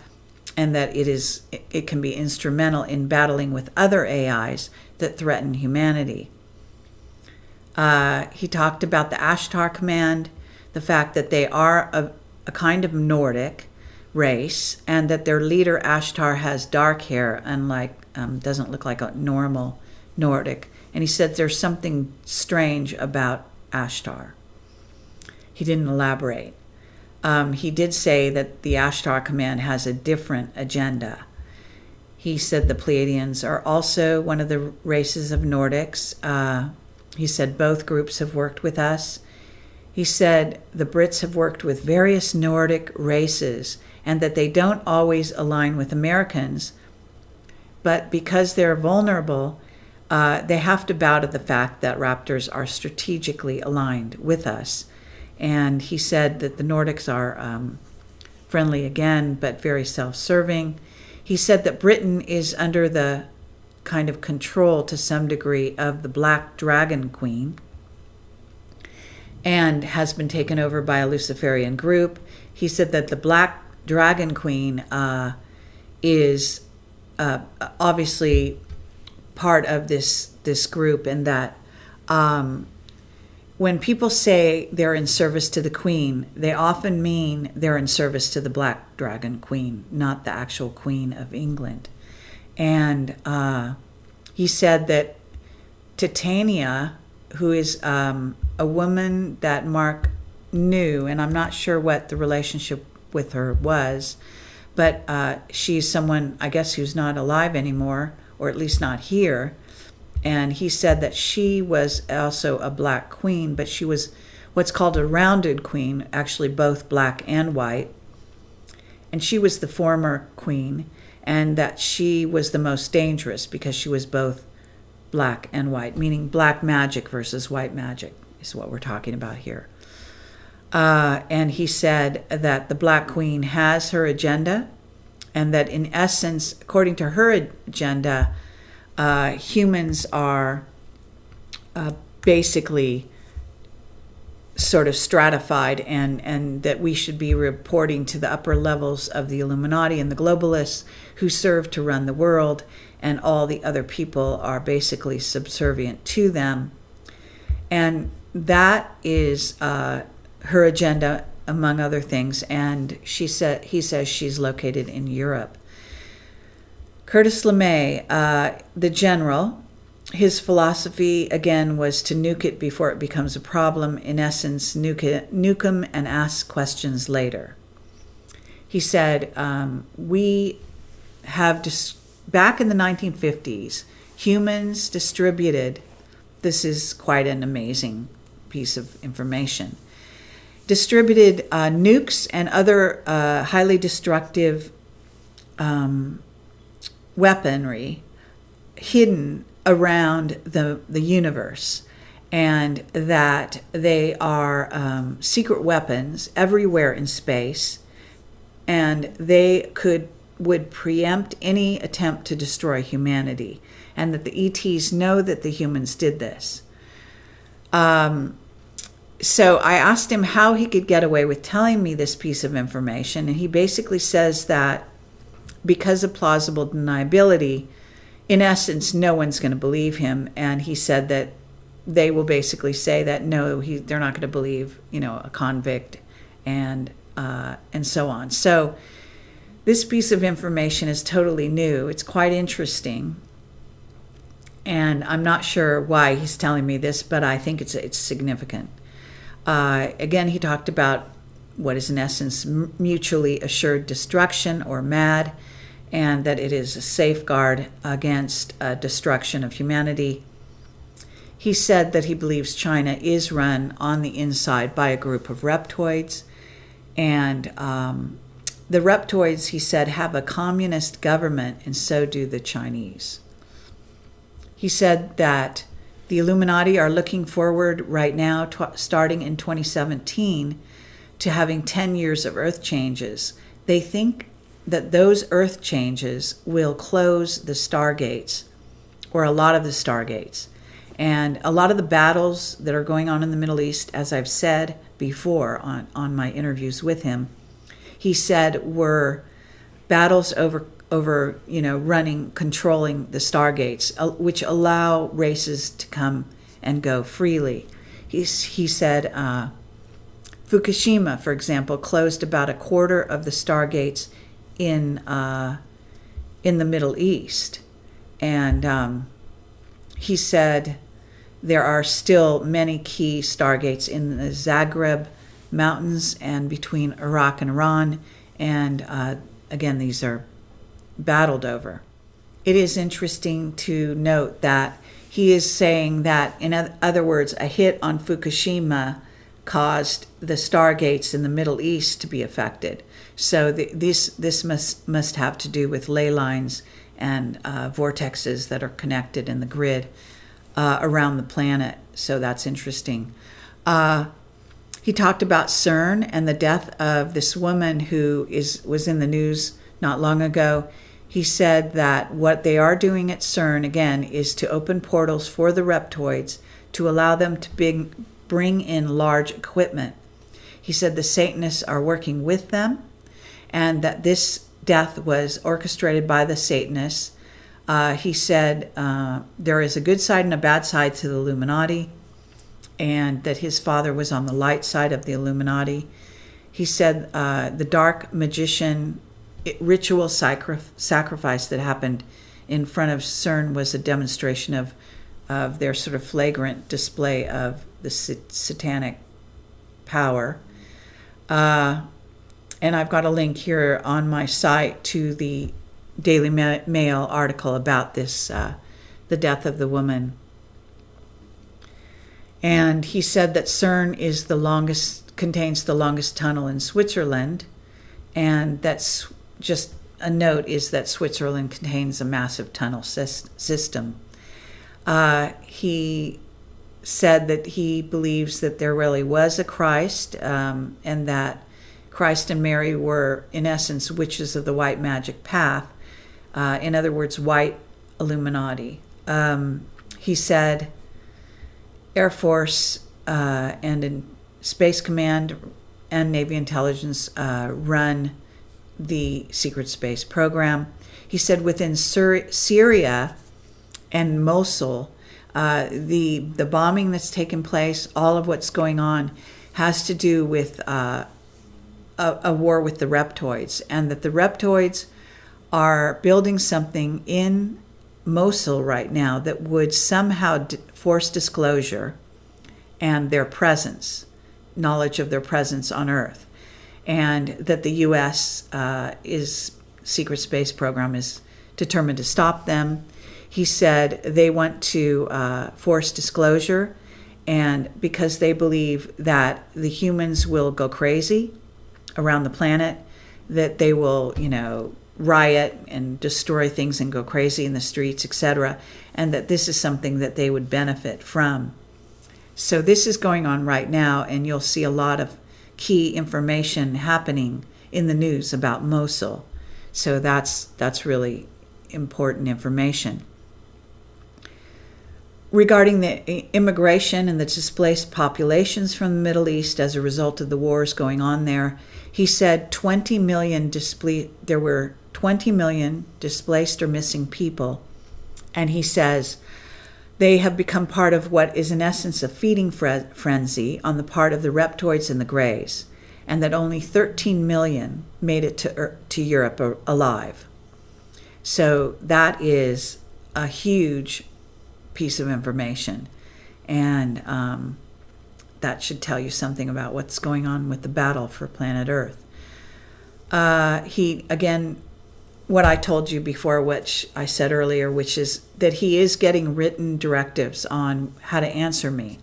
and that it can be instrumental in battling with other AIs that threaten humanity. He talked about the Ashtar Command, the fact that they are a kind of Nordic race, and that their leader Ashtar has dark hair, unlike doesn't look like a normal Nordic. And he said there's something strange about Ashtar. He didn't elaborate. He did say that the Ashtar Command has a different agenda. He said the Pleiadians are also one of the races of Nordics. He said both groups have worked with us. He said the Brits have worked with various Nordic races and that they don't always align with Americans, but because they're vulnerable, they have to bow to the fact that raptors are strategically aligned with us. And he said that the Nordics are friendly again, but very self-serving. He said that Britain is under the kind of control to some degree of the Black Dragon Queen and has been taken over by a Luciferian group. He said that the Black Dragon Queen is obviously part of this group, and that when people say they're in service to the Queen, they often mean they're in service to the Black Dragon Queen, not the actual Queen of England. And he said that Titania, who is a woman that Mark knew, and I'm not sure what the relationship with her was, but she's someone, I guess, who's not alive anymore, or at least not here. And he said that she was also a black queen, but she was what's called a rounded queen, actually both black and white. And she was the former queen, and that she was the most dangerous because she was both black and white, meaning black magic versus white magic is what we're talking about here. And he said that the Black Queen has her agenda, and that in essence, according to her agenda, humans are basically sort of stratified, and that we should be reporting to the upper levels of the Illuminati and the globalists who serve to run the world, and all the other people are basically subservient to them. And that is her agenda, among other things, and he says she's located in Europe. Curtis LeMay, the general, his philosophy, again, was to nuke it before it becomes a problem. In essence, nuke them and ask questions later. He said, we have, back in the 1950s, humans distributed, this is quite an amazing piece of information, distributed nukes and other highly destructive weaponry hidden around the universe, and that they are secret weapons everywhere in space, and they would preempt any attempt to destroy humanity, and that the ETs know that the humans did this. So I asked him how he could get away with telling me this piece of information, and he basically says that because of plausible deniability, in essence, no one's going to believe him. And he said that they will basically say that no, they're not going to believe, a convict, and so on. So this piece of information is totally new. It's quite interesting, and I'm not sure why he's telling me this, but I think it's significant. Again, he talked about what is in essence mutually assured destruction, or MAD, and that it is a safeguard against destruction of humanity. He said that he believes China is run on the inside by a group of reptoids. And the reptoids, he said, have a communist government, and so do the Chinese. He said that the Illuminati are looking forward right now, starting in 2017, to having 10 years of earth changes. They think that those earth changes will close the stargates, or a lot of the stargates. And a lot of the battles that are going on in the Middle East, as I've said before on my interviews with him, he said were battles over controlling the stargates, which allow races to come and go freely. He said Fukushima, for example, closed about a quarter of the stargates in the Middle East. And he said there are still many key stargates in the Zagreb Mountains and between Iraq and Iran. And again, these are battled over. It is interesting to note that he is saying that, in other words, a hit on Fukushima caused the stargates in the Middle East to be affected. So this must have to do with ley lines and vortexes that are connected in the grid around the planet. So that's interesting. He talked about CERN and the death of this woman who was in the news not long ago. He said that what they are doing at CERN, again, is to open portals for the reptoids to allow them to bring in large equipment. He said the Satanists are working with them, and that this death was orchestrated by the Satanists. He said there is a good side and a bad side to the Illuminati, and that his father was on the light side of the Illuminati. He said the dark magician ritual sacrifice that happened in front of CERN was a demonstration of their sort of flagrant display of the satanic power. And I've got a link here on my site to the Daily Mail article about this, the death of the woman. And he said that CERN contains the longest tunnel in Switzerland, and that's just a note is that Switzerland contains a massive tunnel system. He said that he believes that there really was a Christ, and that Christ and Mary were, in essence, witches of the white magic path. In other words, white Illuminati. He said Air Force and in Space Command and Navy Intelligence run the secret space program. He said within Syria and Mosul, the bombing that's taken place, all of what's going on, has to do with a war with the reptoids, and that the reptoids are building something in Mosul right now that would somehow force disclosure and their presence, knowledge of their presence on Earth, and that the U.S. secret space program is determined to stop them. He said they want to force disclosure, and because they believe that the humans will go crazy around the planet, that they will, riot and destroy things and go crazy in the streets, etc., and that this is something that they would benefit from. So this is going on right now, and you'll see a lot of key information happening in the news about Mosul. So that's really important information. Regarding the immigration and the displaced populations from the Middle East as a result of the wars going on there, he said 20 million there were 20 million displaced or missing people. And he says they have become part of what is in essence a feeding frenzy on the part of the reptoids and the greys, and that only 13 million made it to Europe alive. So that is a huge piece of information, and that should tell you something about what's going on with the battle for planet Earth. He again what I told you before, which I said earlier, which is that he is getting written directives on how to answer me.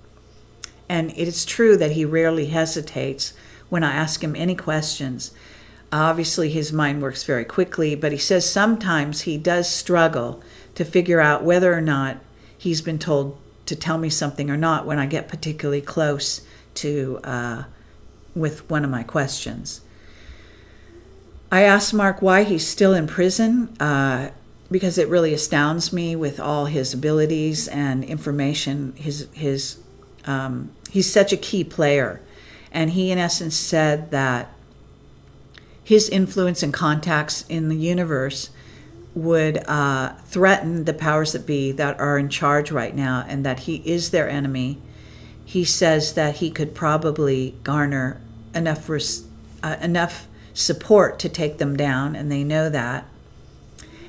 And it's true that he rarely hesitates when I ask him any questions. Obviously, his mind works very quickly, but he says sometimes he does struggle to figure out whether or not he's been told to tell me something or not when I get particularly close to with one of my questions. I asked Mark why he's still in prison, because it really astounds me with all his abilities and information. He's such a key player. And he, in essence, said that his influence and contacts in the universe would threaten the powers that be that are in charge right now, and that he is their enemy. He says that he could probably garner enough support to take them down, and they know that.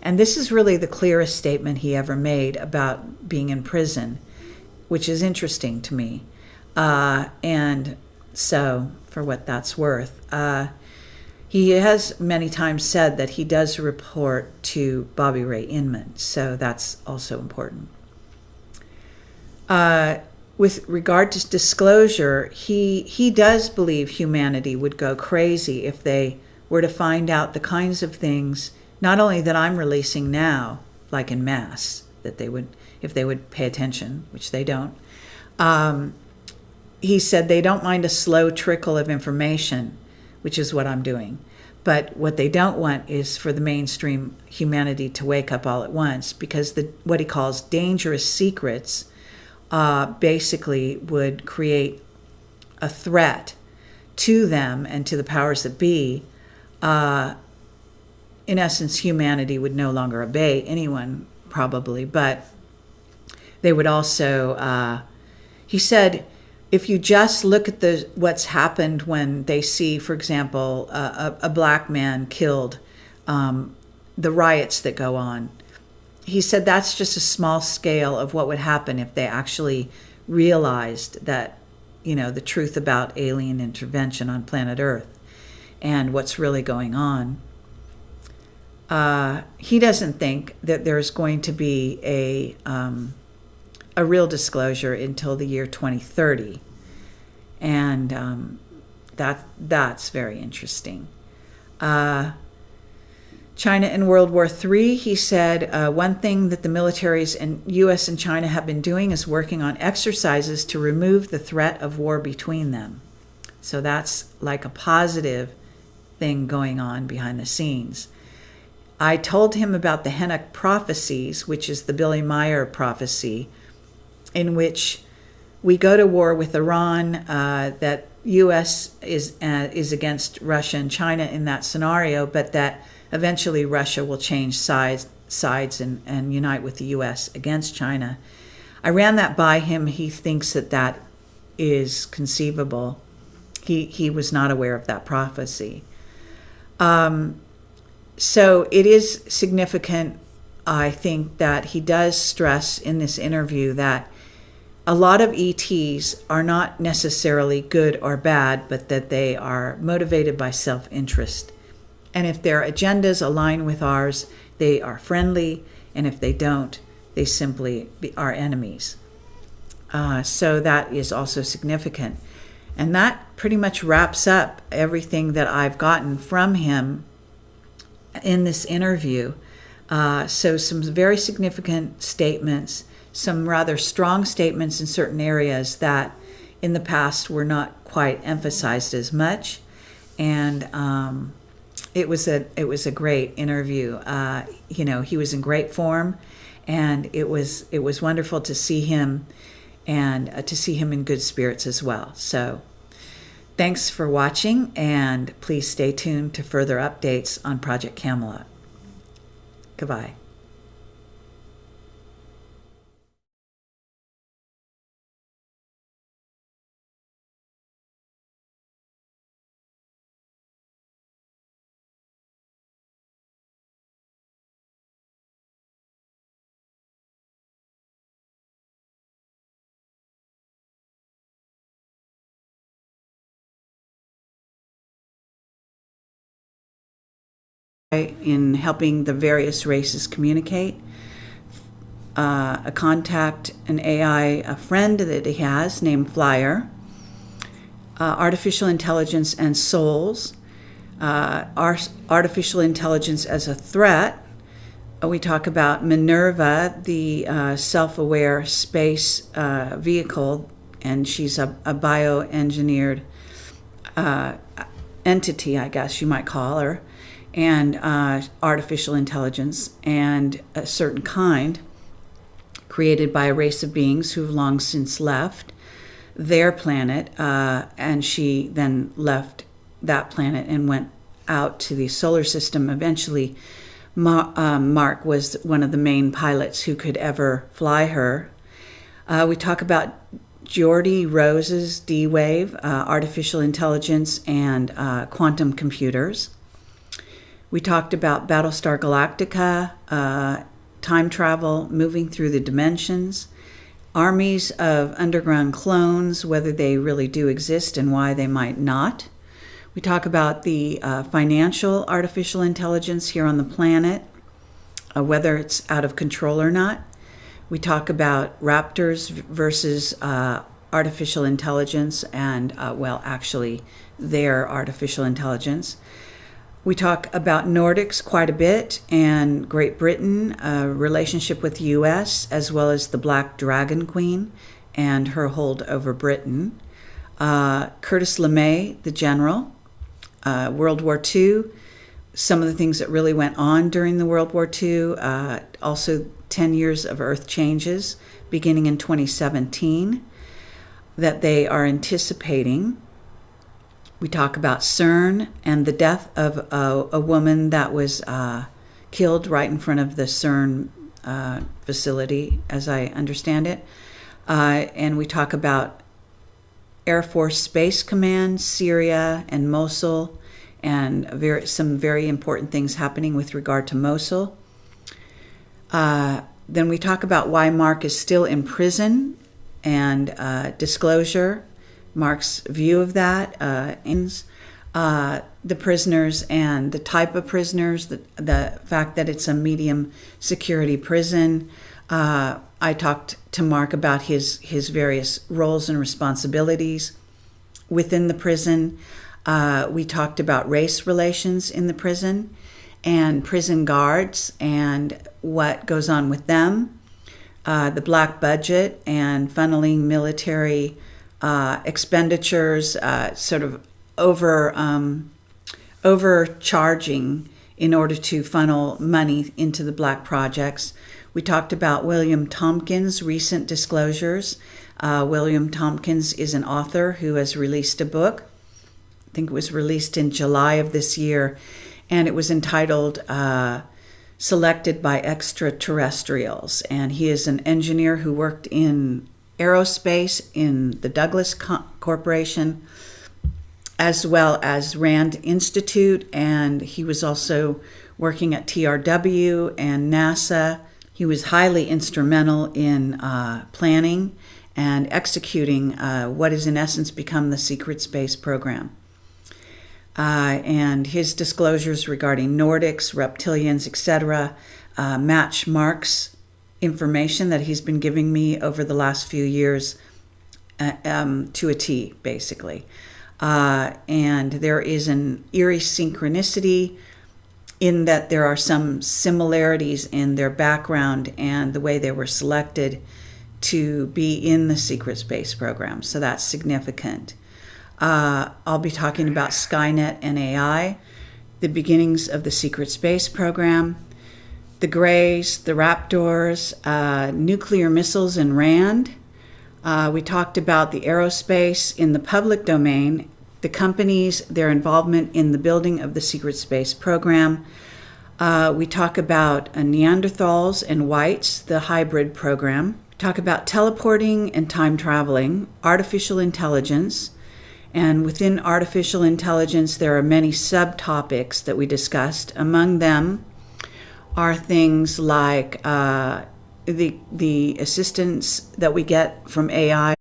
And this is really the clearest statement he ever made about being in prison, which is interesting to me. And so, for what that's worth, he has many times said that he does report to Bobby Ray Inman, so that's also important. With regard to disclosure, he does believe humanity would go crazy if they were to find out the kinds of things, not only that I'm releasing now, like in mass, that they would, if they would pay attention, which they don't. He said they don't mind a slow trickle of information, which is what I'm doing. But what they don't want is for the mainstream humanity to wake up all at once, because what he calls dangerous secrets basically would create a threat to them and to the powers that be. In essence, humanity would no longer obey anyone, probably, but they would also, he said, if you just look at what's happened when they see, for example, a black man killed, the riots that go on, he said that's just a small scale of what would happen if they actually realized that, the truth about alien intervention on planet Earth and what's really going on. He doesn't think that there's going to be a real disclosure until the year 2030. And that's very interesting. China in World War III, he said, one thing that the militaries in U.S. and China have been doing is working on exercises to remove the threat of war between them. So that's like a positive thing going on behind the scenes. I told him about the Hennock prophecies, which is the Billy Meyer prophecy, in which we go to war with Iran, that U.S. is against Russia and China in that scenario, but that eventually Russia will change sides and unite with the U.S. against China. I ran that by him. He thinks that is conceivable. He was not aware of that prophecy. So it is significant, I think, that he does stress in this interview that a lot of ETs are not necessarily good or bad, but that they are motivated by self-interest. And if their agendas align with ours, they are friendly, and if they don't, they simply are enemies. So that is also significant. And that pretty much wraps up everything that I've gotten from him in this interview. So some very significant statements, some rather strong statements in certain areas that in the past were not quite emphasized as much. And it was a great interview. He was in great form, and it was wonderful to see him, and to see him in good spirits as well. So thanks for watching, and please stay tuned to further updates on Project Camelot. Goodbye. in helping the various races communicate. A contact, an AI, a friend that he has named Flyer. Artificial intelligence and souls. Artificial intelligence as a threat. We talk about Minerva, the self-aware space vehicle, and she's a bioengineered entity, I guess you might call her, and artificial intelligence, and a certain kind created by a race of beings who've long since left their planet, and she then left that planet and went out to the solar system. Eventually, Mark was one of the main pilots who could ever fly her. We talk about Geordie Rose's D-Wave, artificial intelligence, and quantum computers. We talked about Battlestar Galactica, time travel, moving through the dimensions, armies of underground clones, whether they really do exist and why they might not. We talk about the financial artificial intelligence here on the planet, whether it's out of control or not. We talk about raptors versus artificial intelligence and, actually, their artificial intelligence. We talk about Nordics quite a bit, and Great Britain, relationship with the U.S., as well as the Black Dragon Queen and her hold over Britain. Curtis LeMay, the general. World War II, some of the things that really went on during the World War II. Also 10 years of Earth changes beginning in 2017 that they are anticipating. We talk about CERN and the death of a woman that was killed right in front of the CERN facility, as I understand it. And we talk about Air Force Space Command, Syria, and Mosul, and some very important things happening with regard to Mosul. Then we talk about why Mark is still in prison and disclosure, Mark's view of that, the prisoners and the type of prisoners, the fact that it's a medium security prison. I talked to Mark about his various roles and responsibilities within the prison. We talked about race relations in the prison and prison guards and what goes on with them, the black budget and funneling military expenditures, sort of overcharging in order to funnel money into the black projects. We talked about William Tompkins' recent disclosures. William Tompkins is an author who has released a book. I think it was released in July of this year, and it was entitled Selected by Extraterrestrials. And he is an engineer who worked in aerospace in the Douglas Corporation, as well as Rand Institute, and he was also working at TRW and NASA. He was highly instrumental in planning and executing what is in essence become the secret space program. And his disclosures regarding Nordics, reptilians, etc., match Mark's information that he's been giving me over the last few years to a T, basically. And there is an eerie synchronicity in that there are some similarities in their background and the way they were selected to be in the secret space program. So that's significant. I'll be talking about Skynet and AI, the beginnings of the secret space program, the Greys, the Raptors, nuclear missiles and RAND. We talked about the aerospace in the public domain, the companies, their involvement in the building of the secret space program. We talk about Neanderthals and whites, the hybrid program. We talk about teleporting and time traveling, artificial intelligence. And within artificial intelligence, there are many subtopics that we discussed. Among them are things like the assistance that we get from AI.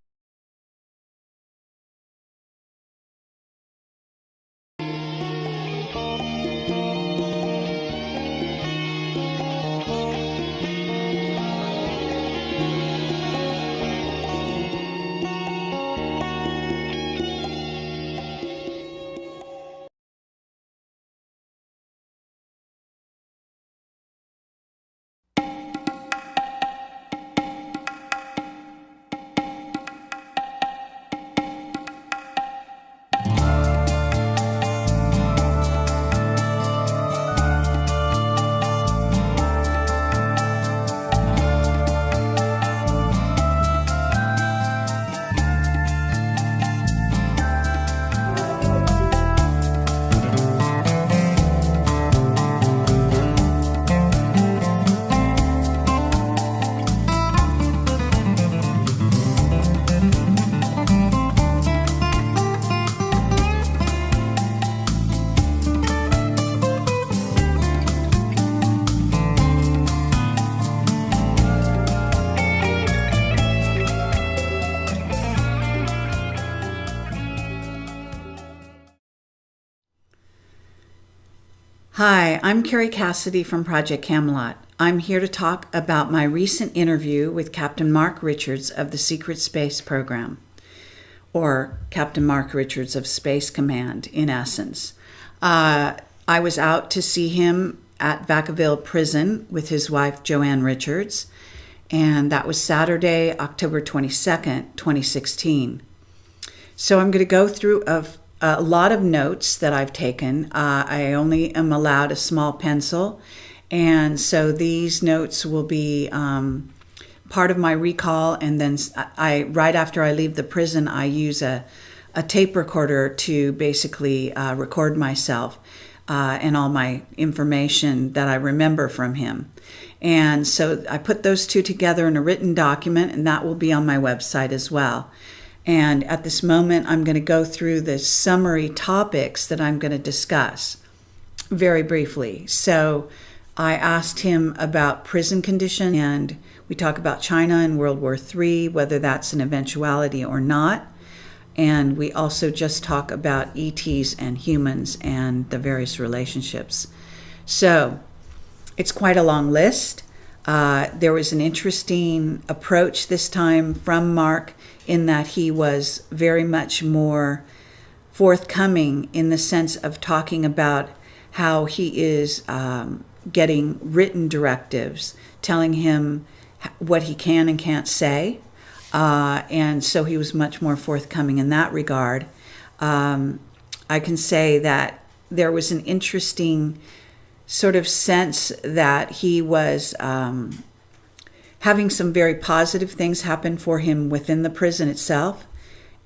Hi, I'm Carrie Cassidy from Project Camelot. I'm here to talk about my recent interview with Captain Mark Richards of the Secret Space Program, or Captain Mark Richards of Space Command, in essence. I was out to see him at Vacaville Prison with his wife, Joanne Richards, and that was Saturday, October 22nd, 2016. So I'm going to go through a lot of notes that I've taken. I only am allowed a small pencil, and so these notes will be part of my recall, and then right after I leave the prison, I use a tape recorder to basically record myself and all my information that I remember from him. And so I put those two together in a written document, and that will be on my website as well. And at this moment, I'm going to go through the summary topics that I'm going to discuss very briefly. So I asked him about prison conditions, and we talk about China and World War III, whether that's an eventuality or not. And we also just talk about ETs and humans and the various relationships. So it's quite a long list. There was an interesting approach this time from Mark in that he was very much more forthcoming in the sense of talking about how he is getting written directives, telling him what he can and can't say. And so he was much more forthcoming in that regard. I can say that there was an interesting sort of sense that he was having some very positive things happen for him within the prison itself.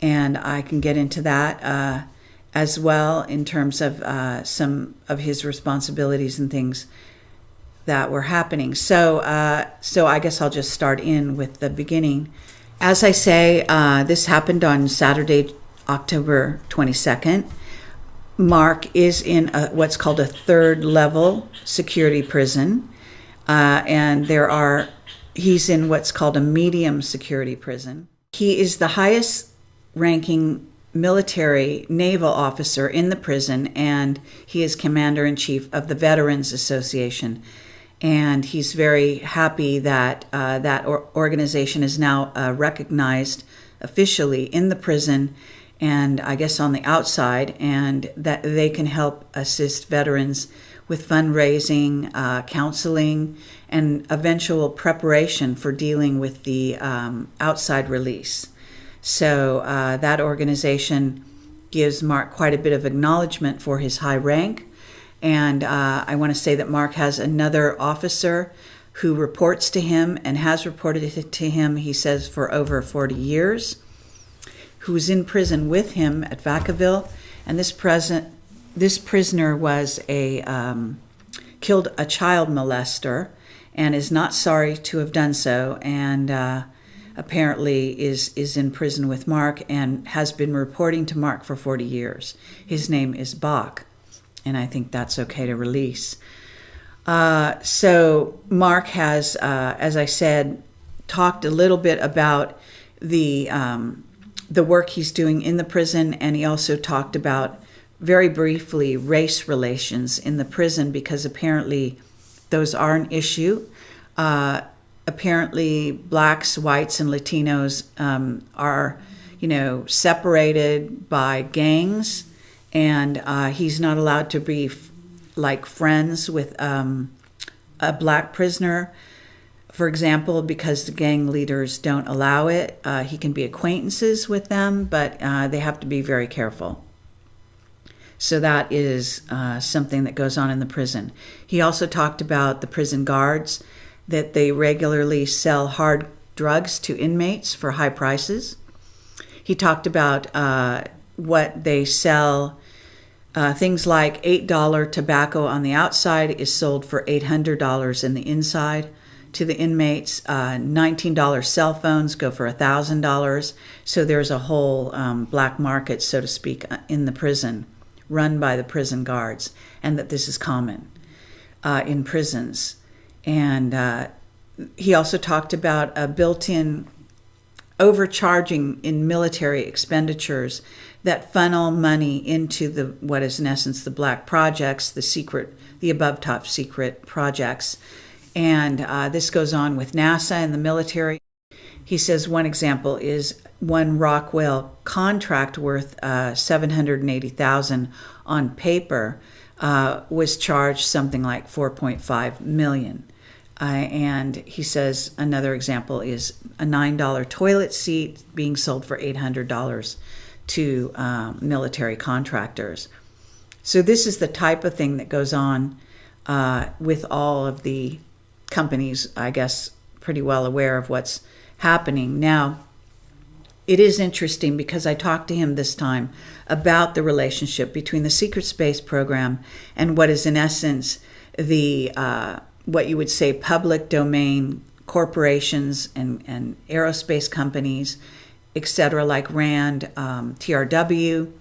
And I can get into that as well in terms of some of his responsibilities and things that were happening. So I guess I'll just start in with the beginning. As I say, this happened on Saturday, October 22nd. Mark is in what's called a third level security prison, and he's in what's called a medium security prison. He is the highest ranking military naval officer in the prison, and he is commander-in-chief of the Veterans Association. And he's very happy that that organization is now recognized officially in the prison and I guess on the outside, and that they can help assist veterans with fundraising, counseling, and eventual preparation for dealing with the outside release. So that organization gives Mark quite a bit of acknowledgement for his high rank. And I want to say that Mark has another officer who reports to him and has reported it to him, he says, for over 40 years, who's in prison with him at Vacaville. And this prisoner was killed a child molester and is not sorry to have done so, and apparently is in prison with Mark and has been reporting to Mark for 40 years. His name is Bach, and I think that's okay to release. So Mark has, as I said, talked a little bit about the work he's doing in the prison, and he also talked about, very briefly, race relations in the prison, because apparently those are an issue. Apparently blacks, whites, and Latinos are, separated by gangs, and he's not allowed to be friends with a black prisoner, for example, because the gang leaders don't allow it. He can be acquaintances with them, but they have to be very careful. So that is something that goes on in the prison. He also talked about the prison guards, that they regularly sell hard drugs to inmates for high prices. He talked about what they sell. Things like $8 tobacco on the outside is sold for $800 in the inside to the inmates. $19 cell phones go for $1,000. So there's a whole black market, so to speak, in the prison, run by the prison guards, and that this is common in prisons. And he also talked about a built-in overcharging in military expenditures that funnel money into what is in essence the black projects, the above top secret projects. And this goes on with NASA and the military. He says one example is one Rockwell contract worth $780,000 on paper was charged something like $4.5 million. And he says another example is a $9 toilet seat being sold for $800 to military contractors. So this is the type of thing that goes on with all of the companies, I guess, pretty well aware of what's happening. Now, it is interesting because I talked to him this time about the relationship between the secret space program and what is in essence the what you would say public domain corporations and aerospace companies, etc., like RAND, TRW,